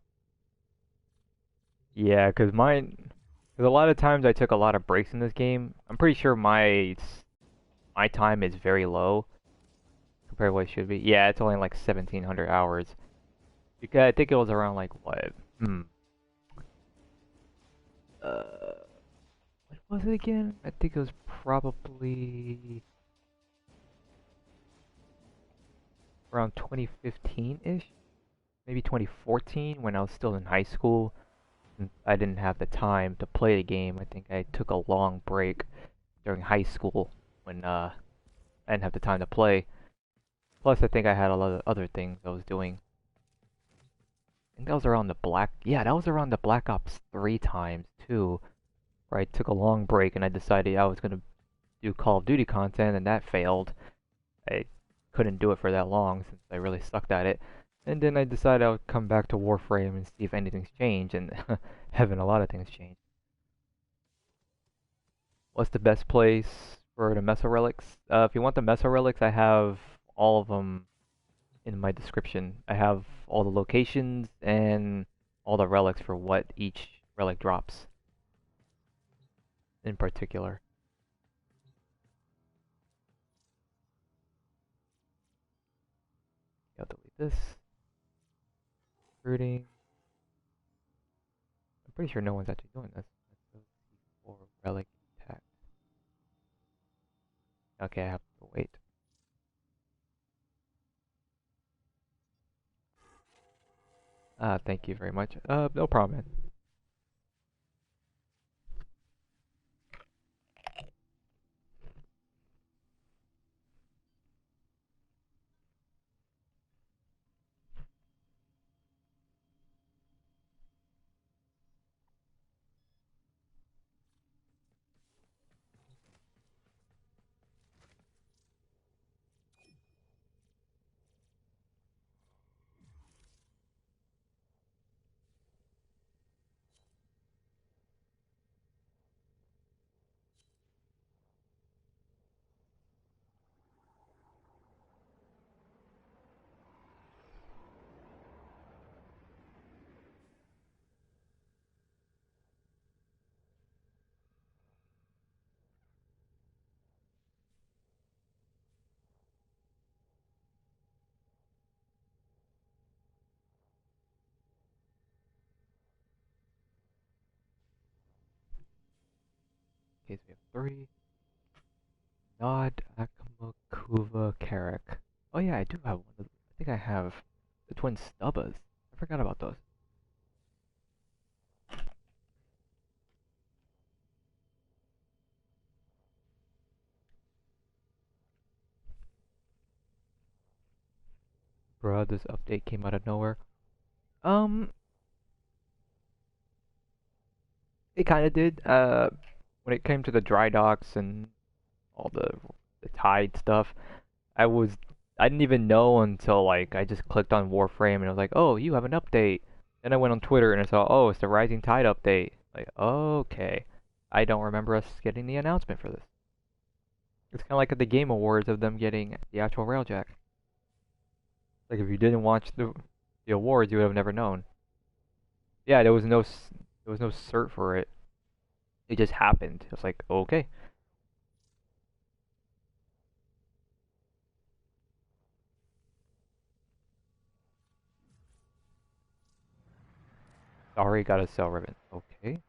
Yeah, because mine. Because a lot of times I took a lot of breaks in this game. I'm pretty sure my time is very low compared to what it should be. Yeah, it's only like 1,700 hours. Because I think it was around like what? Uh, what was it again? I think it was probably around 2015-ish, maybe 2014 when I was still in high school. And I didn't have the time to play the game. I think I took a long break during high school when I didn't have the time to play. Plus, I think I had a lot of other things I was doing. I think that was around the yeah, that was around the Black Ops 3 times too, where I took a long break and I decided I was gonna do Call of Duty content, and that failed. I couldn't do it for that long since I really sucked at it. And then I decided I would come back to Warframe and see if anything's changed, and heaven, a lot of things changed. What's the best place for the Meso relics? If you want the Meso relics, I have all of them in my description. I have all the locations and all the relics for what each relic drops in particular. I'll delete this. Recruiting. I'm pretty sure no one's actually doing this. Let's go for relic intact. Okay, I have to wait. Thank you very much. No problem, man. 3. Nod Akamakuva Carrick. Oh yeah, I do have one of I think I have the twin Stubbas. I forgot about those. Bruh, this update came out of nowhere. It kind of did. When it came to the dry docks and all the tide stuff, I was I didn't even know until like I just clicked on Warframe and I was like, oh, you have an update. Then I went on Twitter and I saw, oh, it's the Rising Tide update. Like, okay, I don't remember us getting the announcement for this. It's kind of like at the Game Awards of them getting the actual Railjack. Like if you didn't watch the awards, you would have never known. Yeah, there was no cert for it. It just happened. It's like, okay. Sorry, got a cell ribbon. Okay.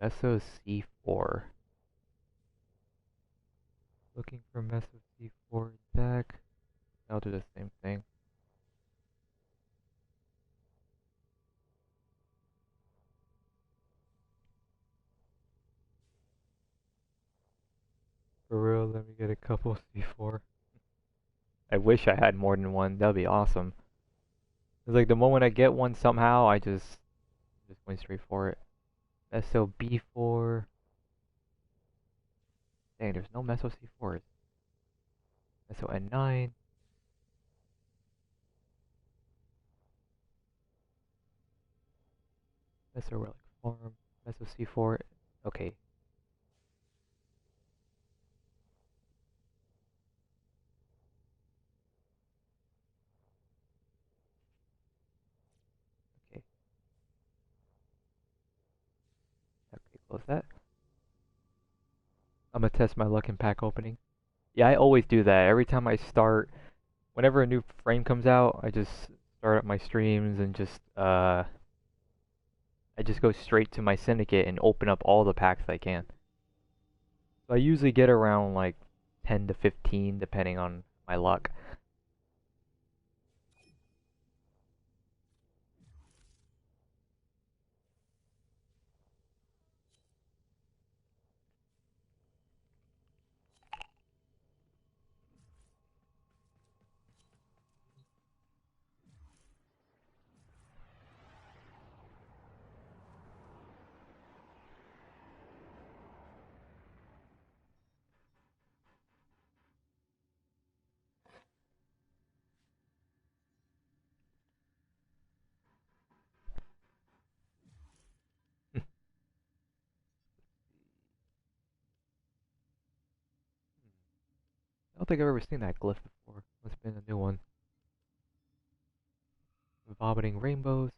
Meso C4. Looking for Meso C4 deck. I'll do the same thing. For real, let me get a couple C4. I wish I had more than one. That'd be awesome. It's like the moment I get one somehow, I just went straight for it. Meso B4. Dang, there's no Meso C4s. Meso N9. Meso Relic Farm. Meso C4. Okay. Okay. Okay, close that. I'm gonna test my luck in pack opening. Yeah, I always do that. Every time I start, whenever a new frame comes out, I just start up my streams and I just go straight to my syndicate and open up all the packs I can. So I usually get around like 10 to 15 depending on my luck. I don't think I've ever seen that glyph before. Must have been a new one. Vomiting rainbows.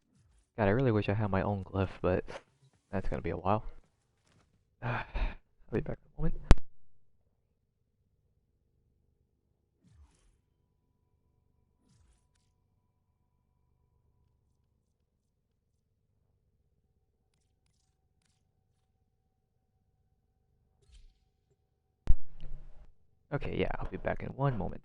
God, I really wish I had my own glyph, but that's gonna be a while. I'll be back in a moment. Okay, yeah, I'll be back in one moment.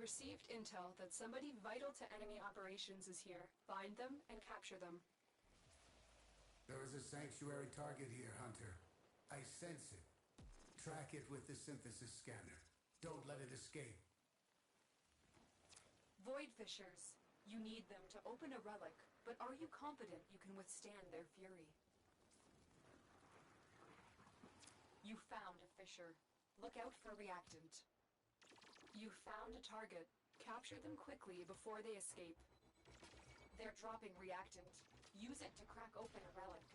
received intel that somebody vital to enemy operations is here. Find them and capture them. There is a sanctuary target here, Hunter. I sense it. Track it with the synthesis scanner. Don't let it escape. Void Fissures. You need them to open a relic, but are you confident you can withstand their fury? You found a fissure. Look out for reactant. You found a target. Capture them quickly before they escape. They're dropping reactant. Use it to crack open a relic.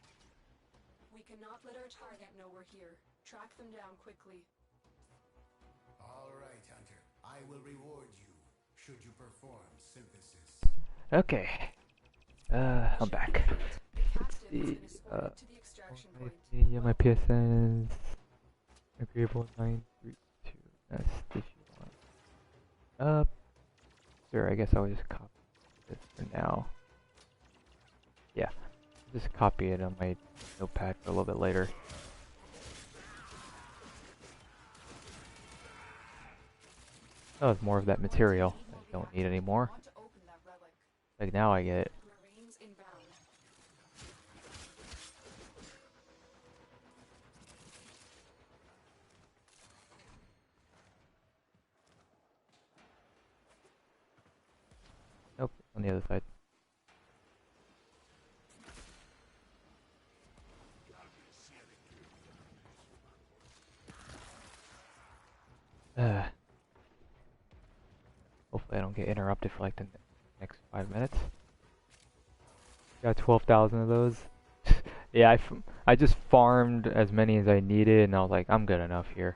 We cannot let our target know we're here. Track them down quickly. All right, Hunter. I will reward you should you perform synthesis. Okay. I'm back. Let's see. Yeah, my PSN's agreeable 932. That's if you want. Sure, I guess I'll just copy this for now. Yeah, just copy it on my notepad for a little bit later. Oh, it's more of that material that I don't need anymore. Like now I get it. Nope, on the other side. Hopefully I don't get interrupted for like the next 5 minutes. Got 12,000 of those. Yeah, I just farmed as many as I needed and I was like, I'm good enough here.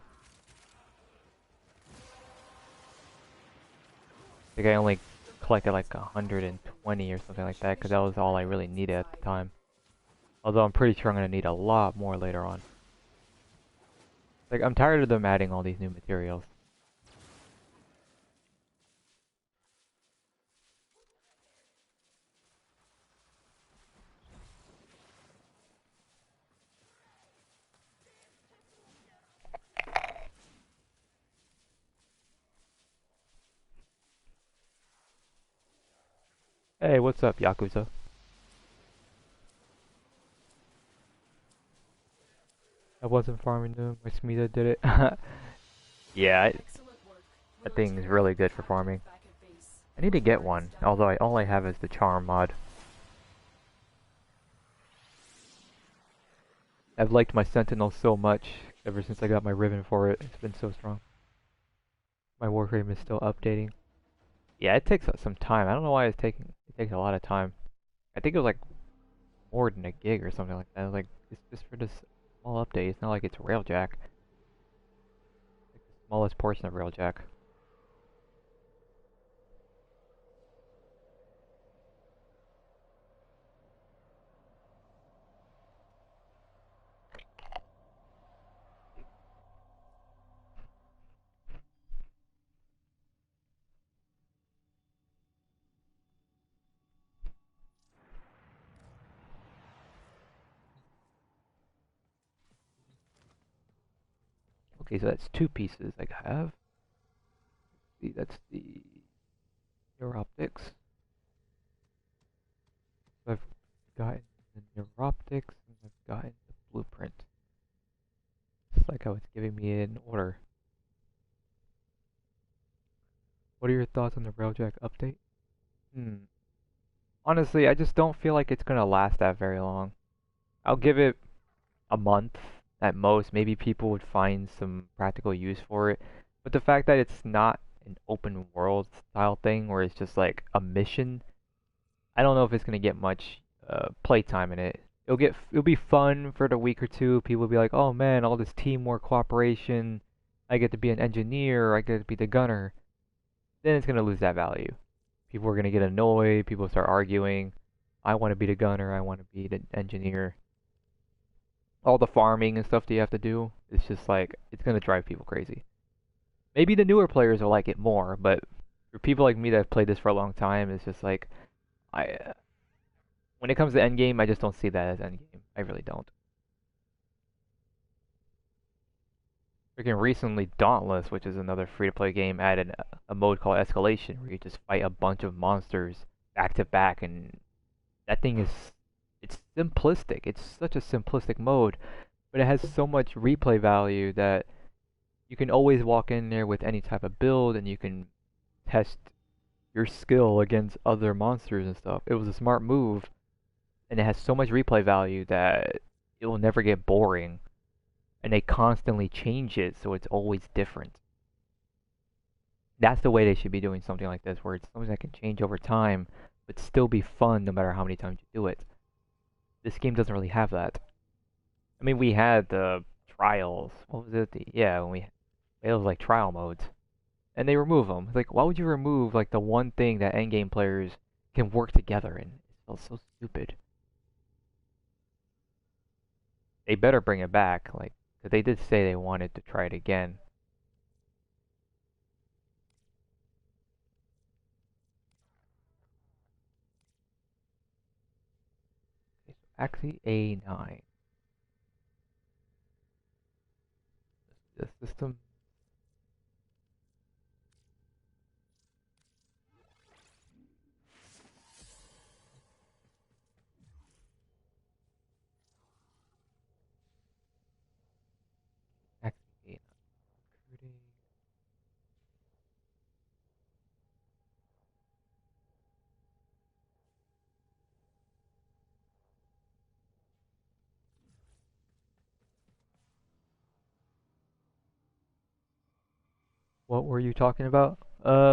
I think I only collected like 120 or something like that because that was all I really needed at the time. Although I'm pretty sure I'm going to need a lot more later on. Like, I'm tired of them adding all these new materials. Hey, what's up, Yakuza? I wasn't farming them, my Smita did it. Yeah, that thing is really good for farming. I need to get one, although all I have is the charm mod. I've liked my Sentinel so much ever since I got my ribbon for it. It's been so strong. My Warframe is still updating. Yeah, it takes some time. I don't know why it takes a lot of time. I think it was like more than a gig or something like that. I was like, it's just for this small update. It's not like it's Railjack. Like the smallest portion of Railjack. Okay, so that's 2 pieces I have. See, that's the Neuroptics. So I've gotten the Neuroptics and I've gotten the blueprint. It's like how it's giving me it in order. What are your thoughts on the Railjack update? Honestly, I just don't feel like it's gonna last that very long. I'll give it a month at most. Maybe people would find some practical use for it. But the fact that it's not an open world style thing where it's just like a mission, I don't know if it's gonna get much playtime in it. It'll be fun for the week or two. People will be like, oh man, all this teamwork, cooperation. I get to be an engineer. I get to be the gunner. Then it's gonna lose that value. People are gonna get annoyed. People start arguing. I want to be the gunner. I want to be the engineer. All the farming and stuff that you have to do, it's just like, it's gonna drive people crazy. Maybe the newer players will like it more, but for people like me that have played this for a long time, it's just like, when it comes to endgame, I just don't see that as endgame. I really don't. Freaking recently, Dauntless, which is another free-to-play game, added a mode called Escalation, where you just fight a bunch of monsters back to back, and that thing is, it's simplistic. It's such a simplistic mode, but it has so much replay value that you can always walk in there with any type of build, and you can test your skill against other monsters and stuff. It was a smart move, and it has so much replay value that it will never get boring. And they constantly change it, so it's always different. That's the way they should be doing something like this, where it's something that can change over time, but still be fun no matter how many times you do it. This game doesn't really have that. I mean, we had the trials. What was it? Yeah, it was like trial modes, and they remove them. It's like, why would you remove like the one thing that endgame players can work together in? It feels so stupid. They better bring it back, like, 'cause they did say they wanted to try it again. Okay, so actually A9. The system. Actually A9. Recruiting. What were you talking about?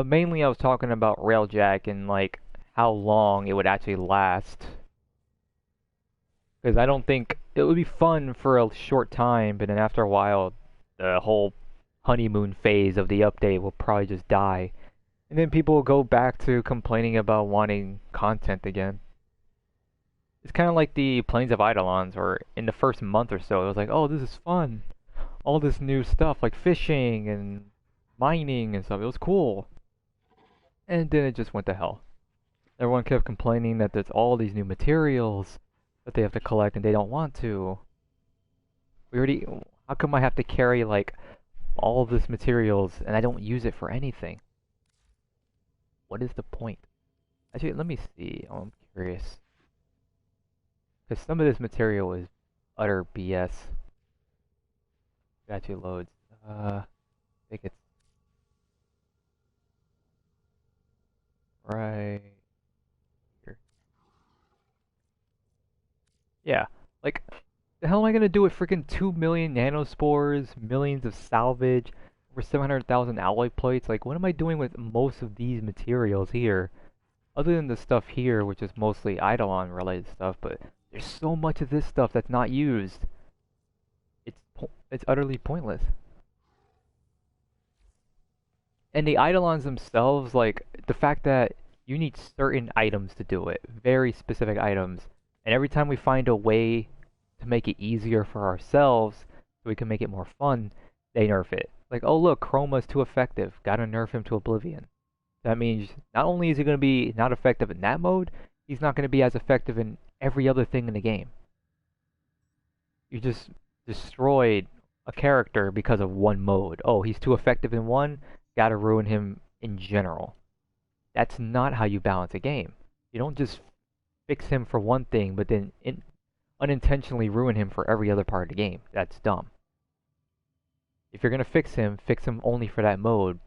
Mainly I was talking about Railjack and like how long it would actually last. Because I don't think it would be fun for a short time, but then after a while, the whole honeymoon phase of the update will probably just die. And then people will go back to complaining about wanting content again. It's kind of like the Plains of Eidolons, or in the first month or so, it was like, oh, this is fun. All this new stuff, like fishing and mining and stuff. It was cool. And then it just went to hell. Everyone kept complaining that there's all these new materials that they have to collect and they don't want to. How come I have to carry like all of this materials and I don't use it for anything? What is the point? Actually, let me see. Oh, I'm curious. Because some of this material is utter BS. Got you loads. I think it's right here. Yeah, like, the hell am I gonna do with freaking 2 million nanospores, millions of salvage, over 700,000 alloy plates? Like, what am I doing with most of these materials here? Other than the stuff here, which is mostly Eidolon related stuff, but there's so much of this stuff that's not used. It's utterly pointless. And the Eidolons themselves, like, the fact that you need certain items to do it, very specific items, and every time we find a way to make it easier for ourselves, so we can make it more fun, they nerf it. Like, oh look, Chroma's too effective, gotta nerf him to oblivion. That means not only is he going to be not effective in that mode, he's not going to be as effective in every other thing in the game. You just destroyed a character because of one mode. Oh, he's too effective in one, gotta ruin him in general. That's not how you balance a game. You don't just fix him for one thing, but then unintentionally ruin him for every other part of the game. That's dumb. If you're gonna fix him only for that mode.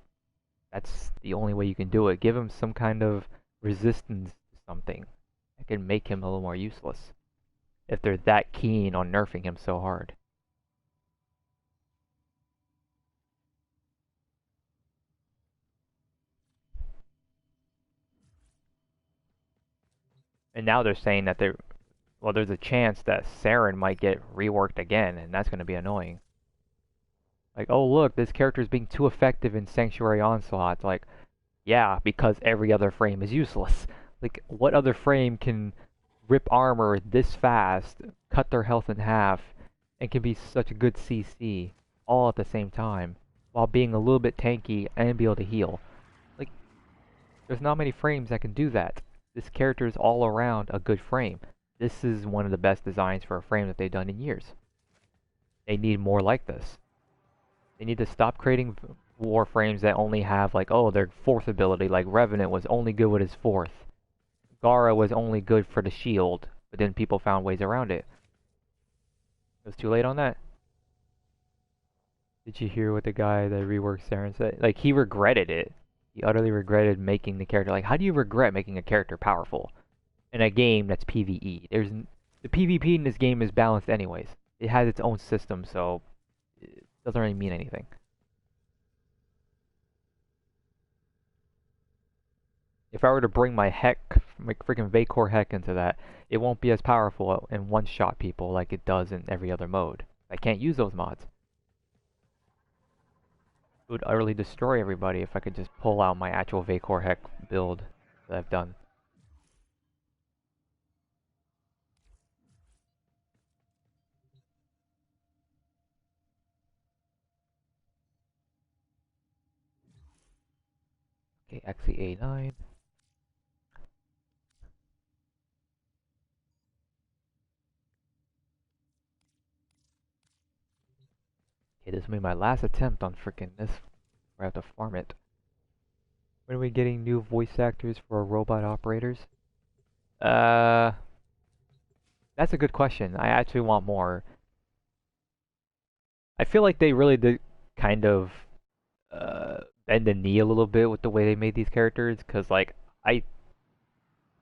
That's the only way you can do it. Give him some kind of resistance to something that can make him a little more useless. If they're that keen on nerfing him so hard. And now they're saying that there's a chance that Saren might get reworked again, and that's going to be annoying. Like, oh look, this character is being too effective in Sanctuary Onslaught. It's like, yeah, because every other frame is useless. Like, what other frame can rip armor this fast, cut their health in half, and can be such a good CC all at the same time, while being a little bit tanky and be able to heal? Like, there's not many frames that can do that. This character is all around a good frame. This is one of the best designs for a frame that they've done in years. They need more like this. They need to stop creating warframes that only have like, oh, their fourth ability. Like Revenant was only good with his fourth. Gara was only good for the shield, but then people found ways around it. It was too late on that. Did you hear what the guy that reworked Saren said? Like, he regretted it. He utterly regretted making the character. Like, how do you regret making a character powerful in a game that's PvE? The PvP in this game is balanced anyways. It has its own system, so it doesn't really mean anything. If I were to bring my freaking Vacor Heck into that, it won't be as powerful and one-shot people like it does in every other mode. I can't use those mods. It would utterly destroy everybody if I could just pull out my actual Vacor Heck build that I've done. Okay, actually A9. Okay, this will be my last attempt on freaking this. I have to farm it. When are we getting new voice actors for robot operators? That's a good question. I actually want more. I feel like they really did kind of bend the knee a little bit with the way they made these characters, because like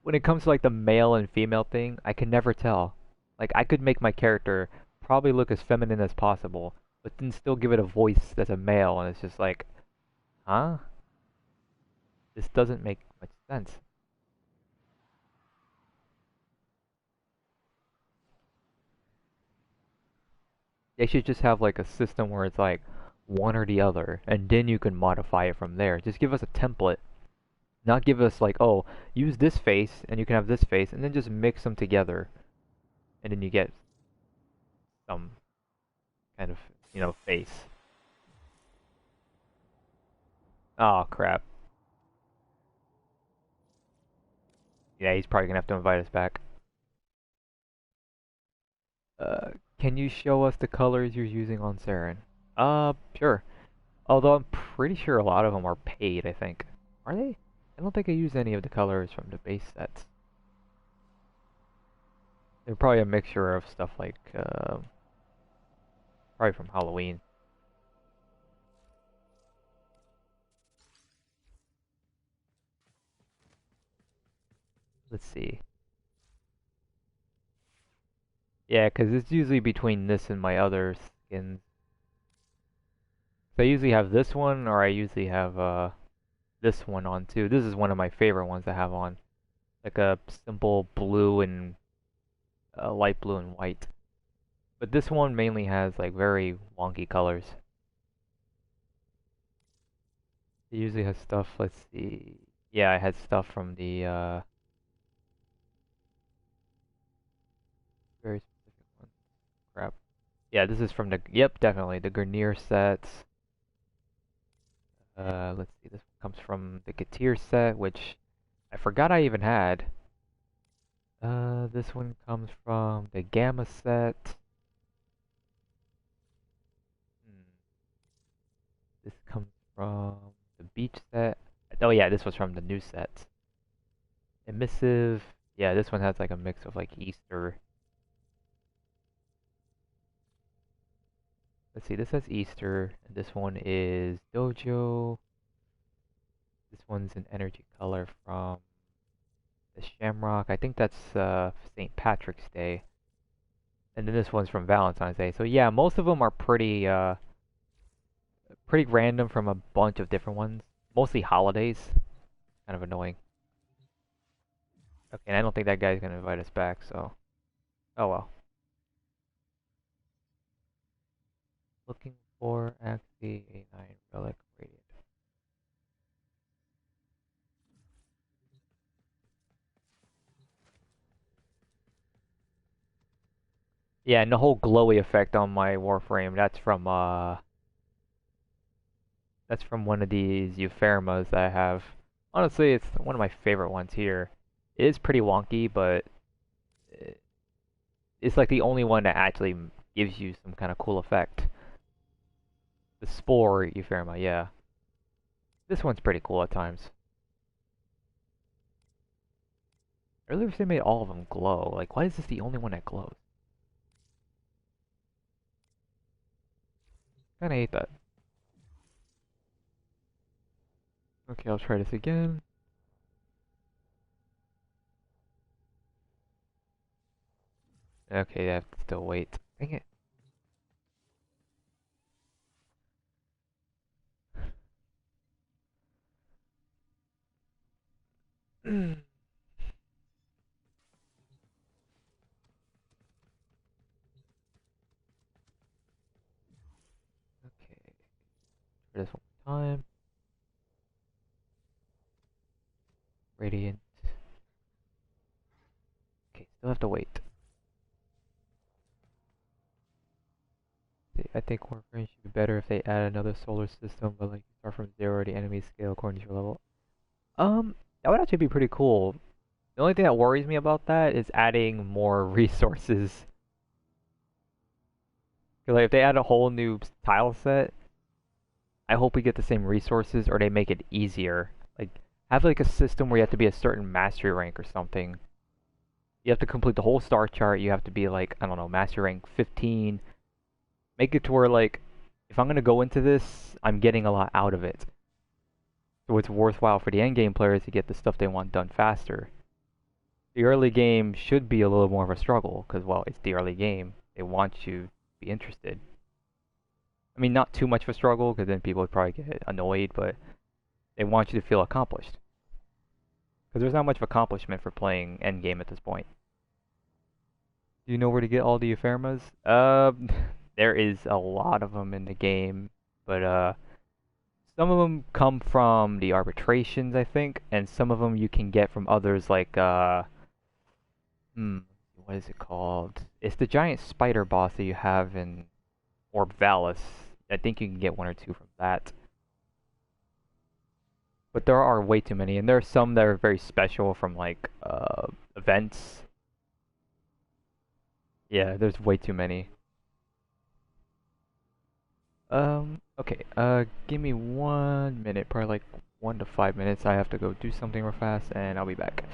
when it comes to like the male and female thing, I can never tell. Like I could make my character probably look as feminine as possible, but then still give it a voice that's a male, and it's just like, huh? This doesn't make much sense. They should just have like a system where it's like one or the other, and then you can modify it from there. Just give us a template, not give us like, oh, use this face and you can have this face, and then just mix them together, and then you get some kind of, face. Oh crap. Yeah, he's probably gonna have to invite us back. Can you show us the colors you're using on Saren? Sure. Although I'm pretty sure a lot of them are paid, I think. Are they? I don't think I used any of the colors from the base sets. They're probably a mixture of stuff like, probably from Halloween. Let's see. Yeah, because it's usually between this and my other skins. So I usually have this one, or I usually have, this one on too. This is one of my favorite ones to have on. Like a simple blue and light blue and white. But this one mainly has like very wonky colors. It usually has stuff, let's see. Yeah, I had stuff from the very specific one. Crap. Yeah, this is from the, yep, definitely, the Grineer sets. Let's see, this one comes from the Gatir set, which I forgot I even had. This one comes from the Gamma set. This comes from the Beach set. Oh yeah, this was from the new sets. Emissive. Yeah, this one has like a mix of like Easter. Let's see, this has Easter. And this one is Dojo. This one's an energy color from the Shamrock. I think that's St. Patrick's Day. And then this one's from Valentine's Day. So yeah, most of them are pretty random from a bunch of different ones. Mostly holidays. Kind of annoying. Okay, and I don't think that guy's gonna invite us back, so... Oh well. Looking for actually a 9 relic radiant. Yeah, and the whole glowy effect on my Warframe, that's from one of these Euphermas that I have. Honestly, it's one of my favorite ones here. It is pretty wonky, but it's like the only one that actually gives you some kind of cool effect. The Spore Ephemerma, yeah. This one's pretty cool at times. I really wish they made all of them glow. Like, why is this the only one that glows? Kinda hate that. Okay, I'll try this again. Okay, I have to still wait. Dang it. Okay, try this one more time. Radiant. Okay, still have to wait. I think Warframe should be better if they add another solar system, but like start from zero, the enemy scale according to your level. That would actually be pretty cool. The only thing that worries me about that is adding more resources. 'Cause, like, if they add a whole new tile set, I hope we get the same resources or they make it easier. Like, have like a system where you have to be a certain mastery rank or something. You have to complete the whole star chart. You have to be like, I don't know, mastery rank 15. Make it to where like, if I'm gonna go into this, I'm getting a lot out of it. So it's worthwhile for the end game players to get the stuff they want done faster. The early game should be a little more of a struggle because, well, it's the early game. They want you to be interested. I mean, not too much of a struggle because then people would probably get annoyed, but they want you to feel accomplished. Because there's not much of accomplishment for playing endgame at this point. Do you know where to get all the Ephemermas? There is a lot of them in the game, but some of them come from the arbitrations, I think, and some of them you can get from others like what is it called? It's the giant spider boss that you have in Orb Valis. I think you can get one or two from that. But there are way too many, and there are some that are very special from like events. Yeah, there's way too many. Okay, give me 1 minute, probably like 1 to 5 minutes. I have to go do something real fast, and I'll be back.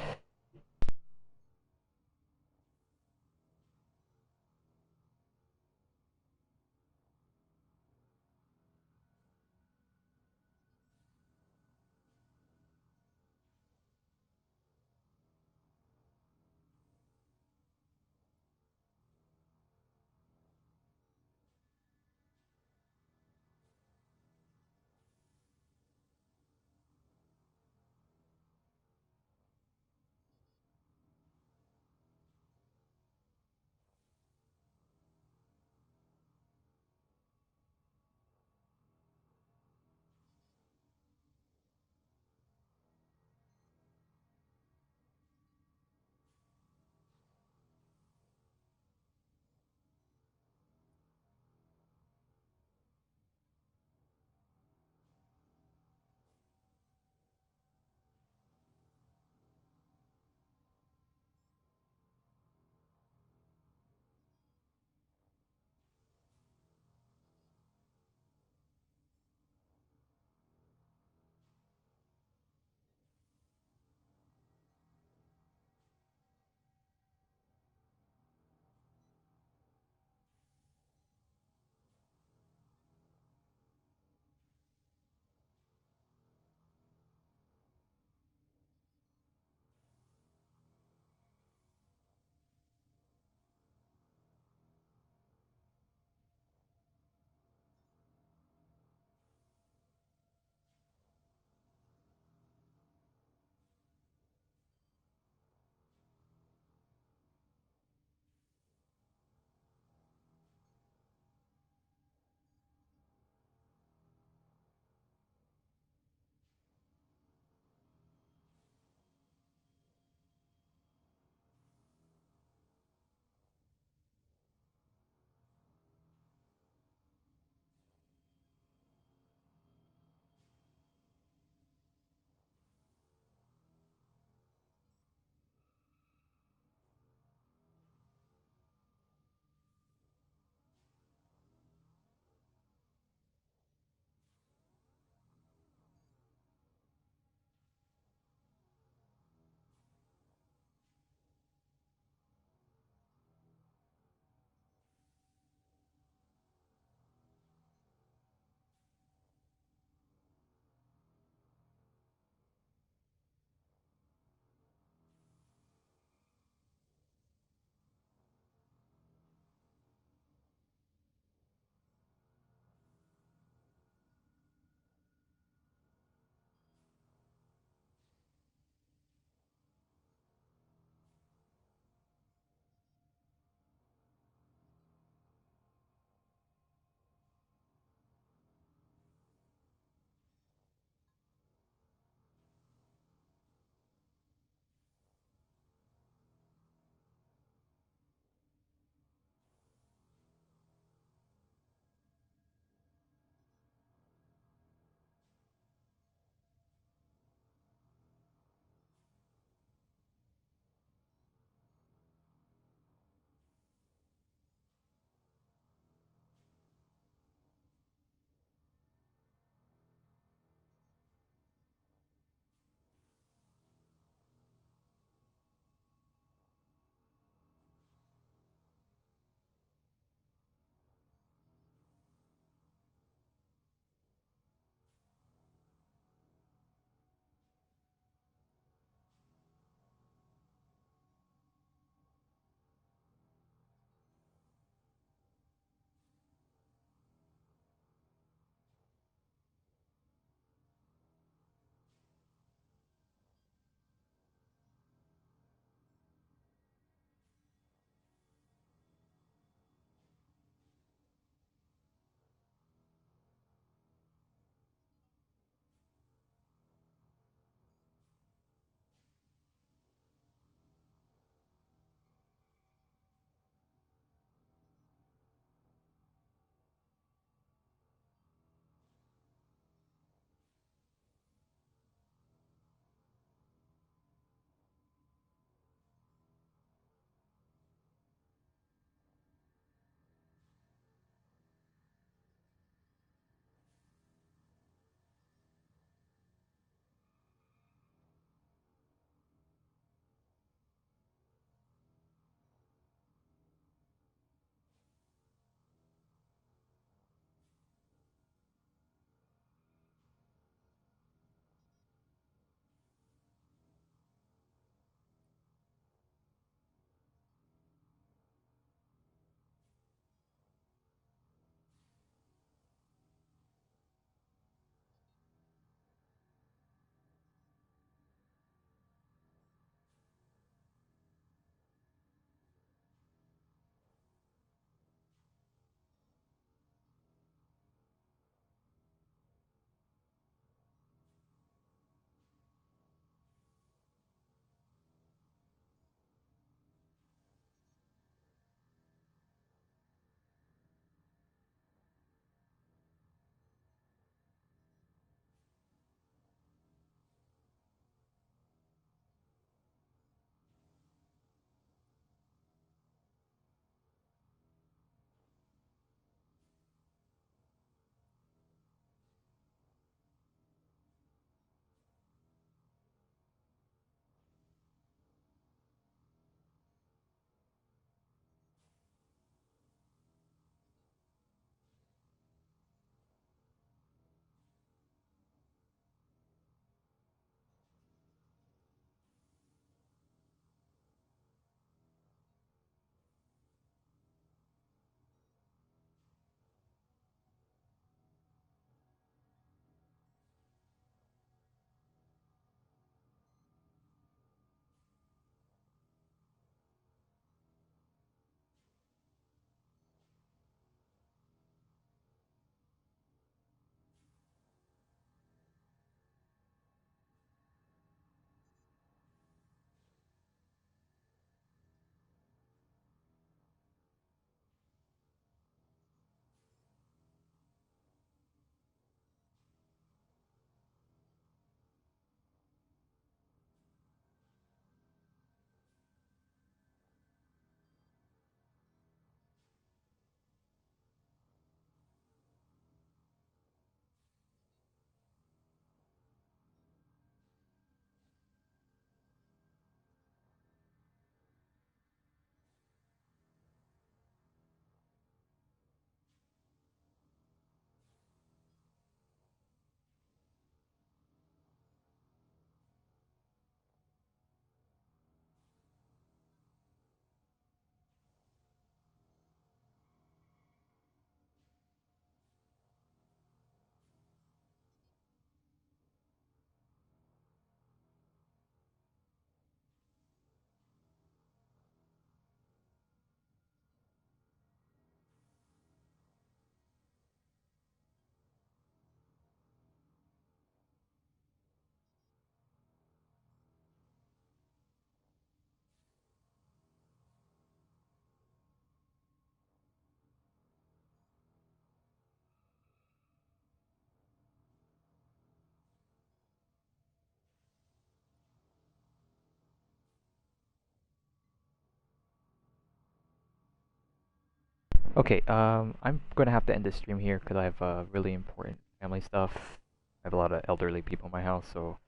Okay, I'm gonna have to end this stream here because I have really important family stuff. I have a lot of elderly people in my house, so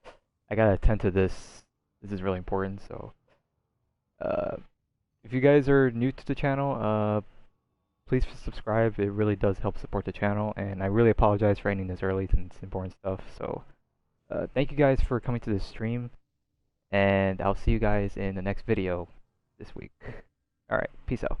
I gotta attend to this. This is really important. So, uh, if you guys are new to the channel, please subscribe. It really does help support the channel, and I really apologize for ending this early since it's important stuff. So, thank you guys for coming to this stream, and I'll see you guys in the next video this week. All right, peace out.